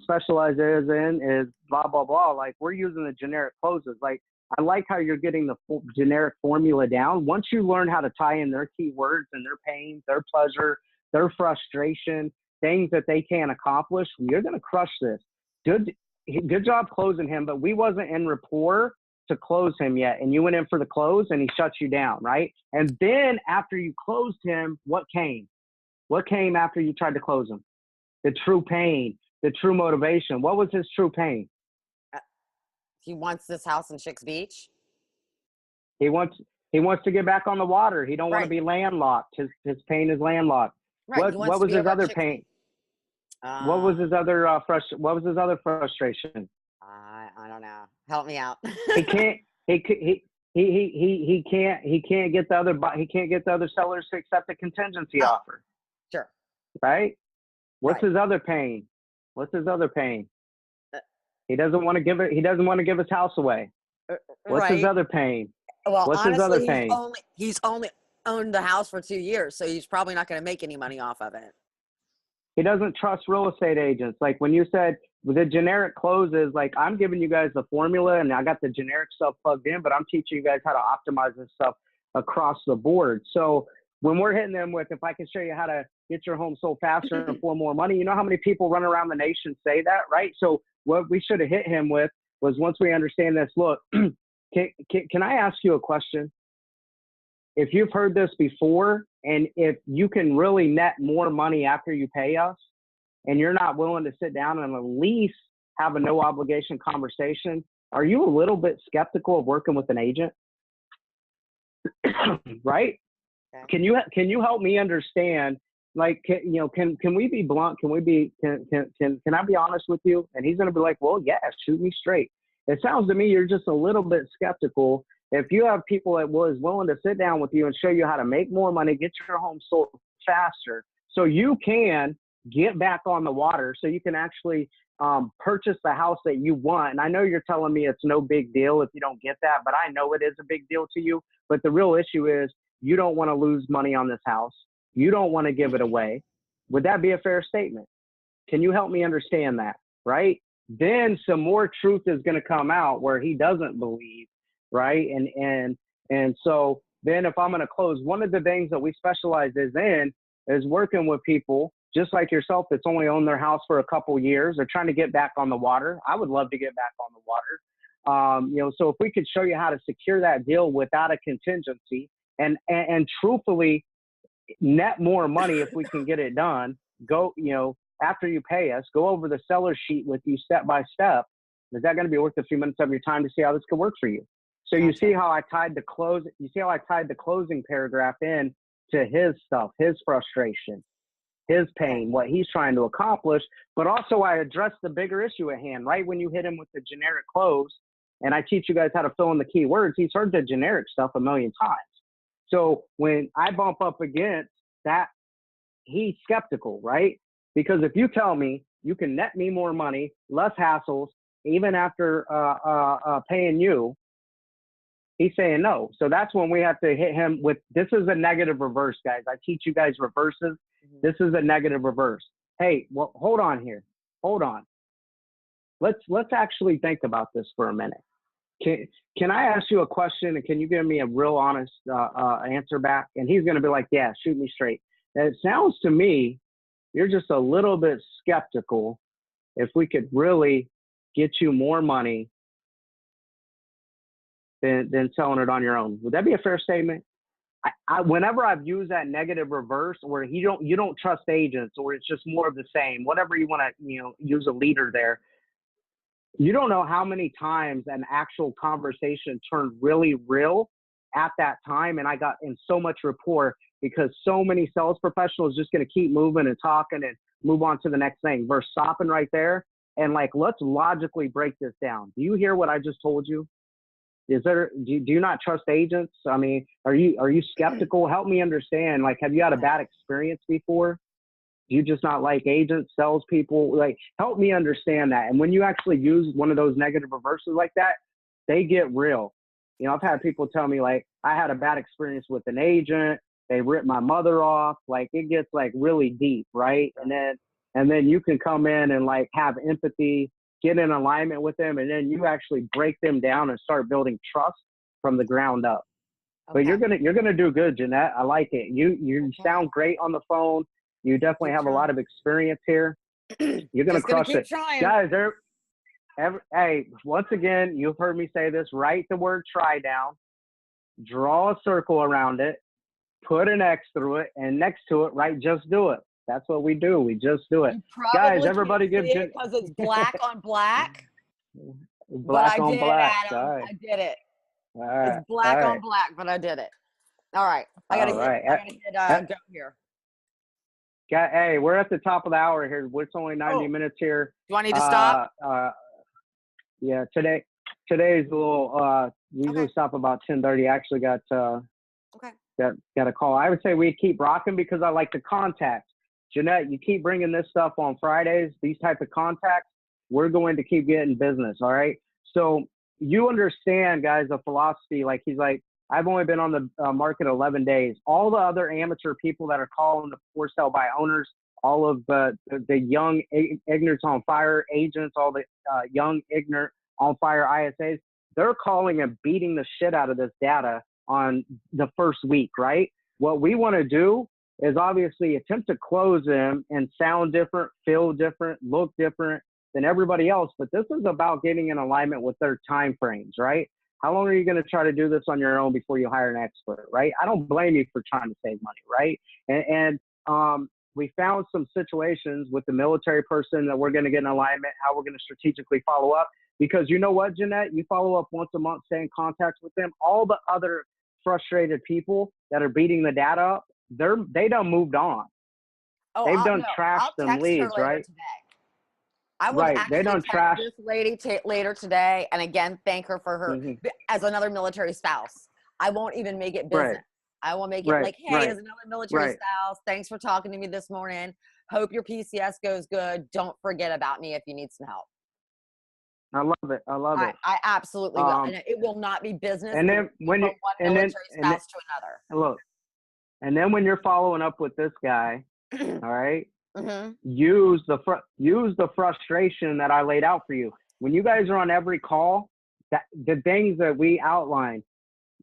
specialize in is blah blah blah. Like we're using the generic closes. Like I like how you're getting the generic formula down. Once you learn how to tie in their keywords and their pain, their pleasure, their frustration, things that they can't accomplish, you're going to crush this. Good job closing him, but we wasn't in rapport to close him yet. And you went in for the close and he shuts you down, right? And then after you closed him, what came? What came after you tried to close him? The true pain, the true motivation. What was his true pain? He wants this house in Chicks Beach. He wants to get back on the water. He don't want to Right. be landlocked. His pain is landlocked. Right. What was his other pain? What was his other what was his other frustration? I don't know. Help me out. He can't get the other sellers to accept the contingency offer. Sure. Right? What's Right. his other pain? What's his other pain? He doesn't want to give it. He doesn't want to give his house away. What's his other pain? Well, What's honestly, his other pain? he's only owned the house for 2 years, so he's probably not going to make any money off of it. He doesn't trust real estate agents. Like when you said the generic closes, like I'm giving you guys the formula and I got the generic stuff plugged in, but I'm teaching you guys how to optimize this stuff across the board. So when we're hitting them with, if I can show you how to get your home sold faster and for more money, you know how many people run around the nation say that, right? So what we should have hit him with was, once we understand this, look, can I ask you a question? If you've heard this before, and if you can really net more money after you pay us, and you're not willing to sit down and at least have a no obligation conversation, are you a little bit skeptical of working with an agent? Right? Okay. Can you help me understand? Like, can we be blunt? Can I be honest with you? And he's going to be like, well, yeah, shoot me straight. It sounds to me you're just a little bit skeptical. If you have people that was willing to sit down with you and show you how to make more money, get your home sold faster, so you can get back on the water, so you can actually purchase the house that you want. And I know you're telling me it's no big deal if you don't get that, but I know it is a big deal to you. But the real issue is you don't want to lose money on this house. You don't want to give it away. Would that be a fair statement? Can you help me understand that? Right? Then some more truth is going to come out where he doesn't believe, right? And so then if I'm going to close, one of the things that we specialize in is working with people just like yourself that's only owned their house for a couple years. They're trying to get back on the water. I would love to get back on the water. So if we could show you how to secure that deal without a contingency and truthfully net more money if we can get it done, after you pay us, go over the seller sheet with you step by step. Is that going to be worth a few minutes of your time to see how this could work for you? So you see how I tied the closing paragraph in to his stuff, his frustration, his pain, what he's trying to accomplish, but also I address the bigger issue at hand, right? When you hit him with the generic close and I teach you guys how to fill in the key words, he's heard the generic stuff a million times. So when I bump up against that, he's skeptical, right? Because if you tell me you can net me more money, less hassles, even after paying you, he's saying no. So that's when we have to hit him with, this is a negative reverse, guys. I teach you guys reverses. Mm-hmm. This is a negative reverse. Hey, well, hold on here. Hold on. Let's actually think about this for a minute. Can I ask you a question and can you give me a real honest answer back? And he's going to be like, yeah, shoot me straight. And it sounds to me, you're just a little bit skeptical if we could really get you more money than selling it on your own. Would that be a fair statement? Whenever I've used that negative reverse where you don't trust agents, or it's just more of the same, whatever you want to, use a leader there, you don't know how many times an actual conversation turned really real at that time. And I got in so much rapport because so many sales professionals just going to keep moving and talking and move on to the next thing versus stopping right there. And like, let's logically break this down. Do you hear what I just told you? Do you not trust agents? I mean, are you skeptical? Help me understand. Like, have you had a bad experience before? Do you just not like agents, salespeople? Like, help me understand that. And when you actually use one of those negative reverses like that, they get real. I've had people tell me, like, I had a bad experience with an agent. They ripped my mother off. Like, it gets like really deep, right? And then you can come in and like have empathy get in alignment with them, and then you actually break them down and start building trust from the ground up. But you're gonna do good, Jeanette. I like it. You sound great on the phone. You definitely have a lot of experience here. You're gonna crush it, trying. guys. Hey, once again, you've heard me say this. Write the word try down, draw a circle around it, put an X through it, and next to it, write just do it. That's what we do. We just do it. Guys, everybody give it because it's black on black. black on black. Adam. All right. I did it. All right. It's black All on right. black, but I did it. All right. I gotta hit go here. Hey, we're at the top of the hour here. It's only 90 minutes here. Do I need to stop? Yeah, today's a little we usually stop about 10:30. I actually got a call. I would say we keep rocking because I like the contacts. Jeanette, you keep bringing this stuff on Fridays, these type of contacts, we're going to keep getting business, all right? So you understand, guys, the philosophy. Like he's like, I've only been on the market 11 days. All the other amateur people that are calling the for sale by owners, all of the young ignorance on fire agents, all the young ignorant on fire ISAs, they're calling and beating the shit out of this data on the first week, right? What we want to do is obviously attempt to close them and sound different, feel different, look different than everybody else. But this is about getting in alignment with their time frames, right? How long are you going to try to do this on your own before you hire an expert, right? I don't blame you for trying to save money, right? And we found some situations with the military person that we're going to get in alignment, how we're going to strategically follow up. Because you know what, Jeanette? You follow up once a month, stay in contact with them. All the other frustrated people that are beating the data up, they done moved on. They've done trashed them leads, right? Today. I will actually they done text trash this lady later today, and again, thank her for her as another military spouse. I won't even make it business. Right. I will make it like, hey, as another military spouse, thanks for talking to me this morning. Hope your PCS goes good. Don't forget about me if you need some help. I love it. I love it. I absolutely will. And it will not be business. And then when you, one military spouse to another. Look, and then when you're following up with this guy, all right, use the frustration that I laid out for you. When you guys are on every call, that the things that we outlined,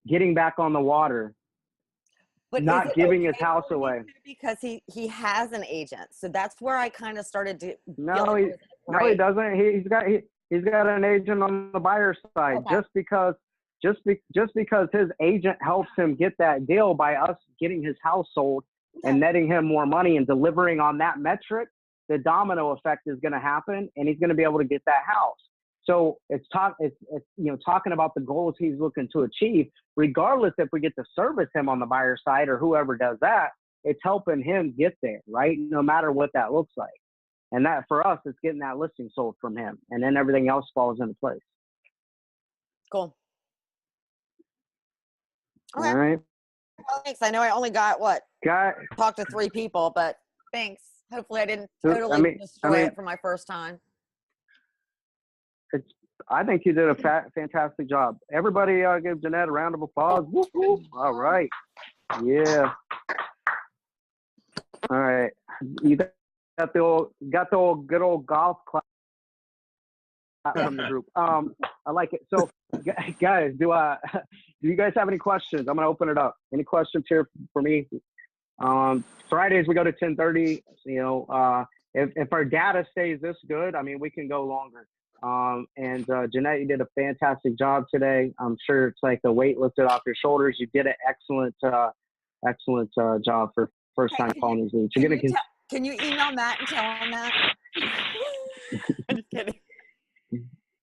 getting back on the water, but not giving his house away. Because he has an agent. So that's where I kind of started to No, he doesn't. He's got an agent on the buyer side. Just because his agent helps him get that deal by us getting his house sold and netting him more money and delivering on that metric, the domino effect is going to happen, and he's going to be able to get that house. So it's talking about the goals he's looking to achieve, regardless if we get to service him on the buyer side or whoever does that. It's helping him get there, right? No matter what that looks like. And that for us, it's getting that listing sold from him, and then everything else falls into place. Cool. Okay. All right. Well, thanks. I know I only talked to 3 people, but thanks. Hopefully I didn't totally destroy it for my first time. I think you did a fantastic job. Everybody give Jeanette a round of applause. Whoop, whoop. All right. Yeah. All right. You got the old good old golf clap from the group. I like it. So, guys, do you guys have any questions? I'm gonna open it up. Any questions here for me? Fridays we go to 10:30. You know, if our data stays this good, I mean, we can go longer. And Jeanette, you did a fantastic job today. I'm sure it's like the weight lifted off your shoulders. You did an excellent job for first time calling these leads. Can you email Matt and tell him that? I'm just kidding.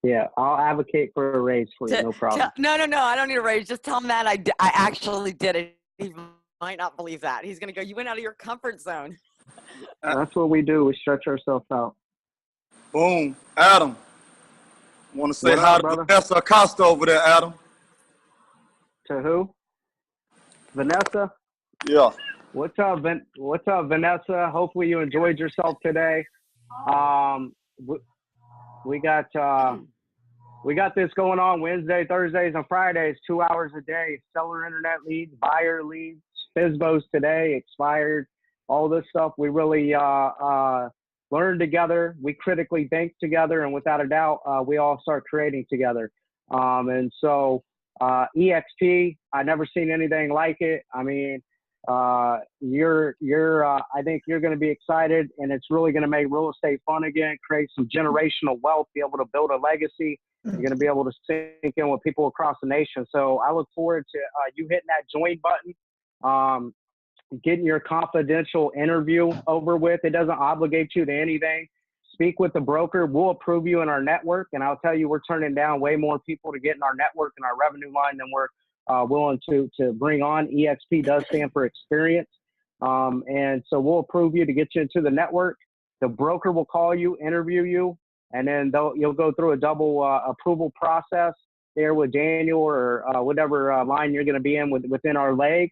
Yeah, I'll advocate for a raise for you. No problem. No. I don't need a raise. Just tell him that I actually did it. He might not believe that. He's going to go, you went out of your comfort zone. That's what we do. We stretch ourselves out. Boom. Adam. Want to say hi to Vanessa Acosta over there, Adam. To who? Vanessa? Yeah. What's up, Vanessa? Hopefully you enjoyed yourself today. We got this going on Wednesday, Thursdays, and Fridays, 2 hours a day. Seller internet leads, buyer leads, Fsbos today, expired, all this stuff. We really learn together, we critically think together, and without a doubt, we all start creating together. And so EXP, I never seen anything like it. I mean, I think you're going to be excited, and it's really going to make real estate fun again, create some generational wealth, be able to build a legacy. You're going to be able to sink in with people across the nation. So I look forward to you hitting that join button, getting your confidential interview over with. It doesn't obligate you to anything. Speak with the broker. We'll approve you in our network. And I'll tell you, we're turning down way more people to get in our network and our revenue line than we're willing to bring on. EXP does stand for experience. And so we'll approve you to get you into the network. The broker will call you, interview you, and then you'll go through a double approval process there with Daniel or whatever line you're going to be in within our leg.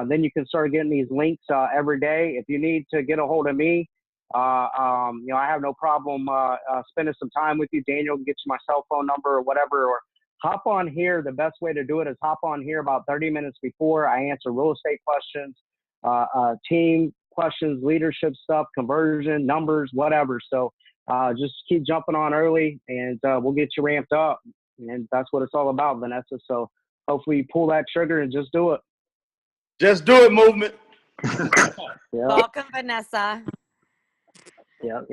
Then you can start getting these links every day. If you need to get a hold of me, I have no problem spending some time with you. Daniel can get you my cell phone number or whatever, or hop on here. The best way to do it is hop on here about 30 minutes before. I answer real estate questions, team questions, leadership stuff, conversion, numbers, whatever. So just keep jumping on early, and we'll get you ramped up. And that's what it's all about, Vanessa. So hopefully you pull that trigger and just do it. Just do it, movement. Yep. Welcome, Vanessa. Yep.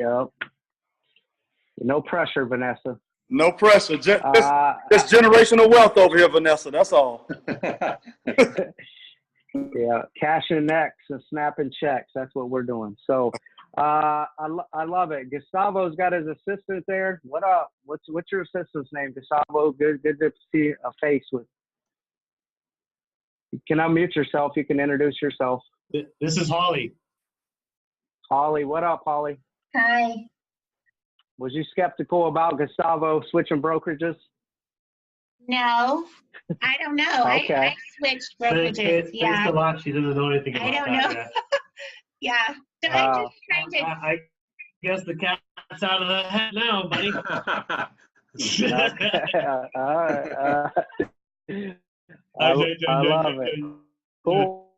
No pressure, Vanessa. No pressure. Just generational wealth over here, Vanessa. That's all. Yeah, cashing necks and snapping checks. That's what we're doing. So I love it. Gustavo's got his assistant there. What up? What's your assistant's name, Gustavo? Good to see a face with. You can unmute yourself. You can introduce yourself. This is Holly. Holly, what up, Holly? Hi. Was you skeptical about Gustavo switching brokerages? No, I don't know. Okay. I switched brokerages. Thanks Yeah. a lot. She doesn't know anything about I don't that know. yet. Yeah. So I'm just trying to. I guess the cat's out of the hat now, buddy. I love it. Cool.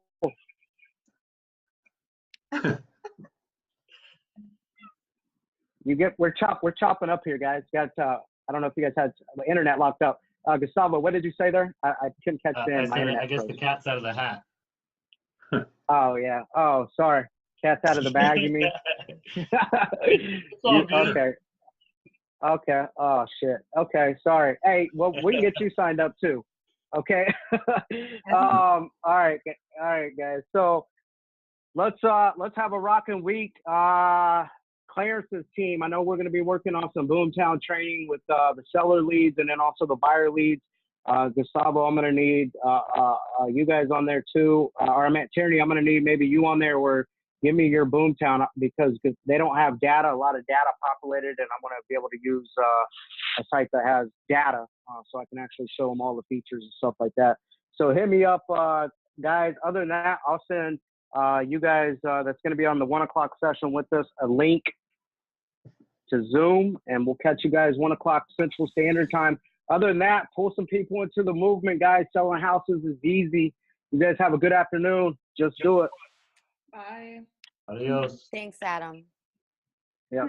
We're chopping up here, guys. I don't know if you guys had the internet locked up. Gustavo, what did you say there? I couldn't catch the end. I guess the cat's out of the hat. Oh yeah. Oh, sorry. Cat's out of the bag, you mean? It's all good. Okay. Oh shit. Okay. Sorry. Hey, well, we can get you signed up too. Okay. All right, guys. So let's have a rocking week. Clarence's team. I know we're going to be working on some Boomtown training with the seller leads and then also the buyer leads. Gustavo, I'm going to need you guys on there too. Or Tierney, I'm going to need maybe you on there, or give me your Boomtown, because they don't have data, a lot of data populated, and I want to be able to use a site that has data so I can actually show them all the features and stuff like that. So hit me up, guys. Other than that, I'll send you guys that's going to be on the 1 o'clock session with us a link to Zoom, and we'll catch you guys 1 o'clock Central Standard Time. Other than that, pull some people into the movement, guys. Selling houses is easy. You guys have a good afternoon. Just do it. Bye. Adios. Thanks, Adam. Yeah.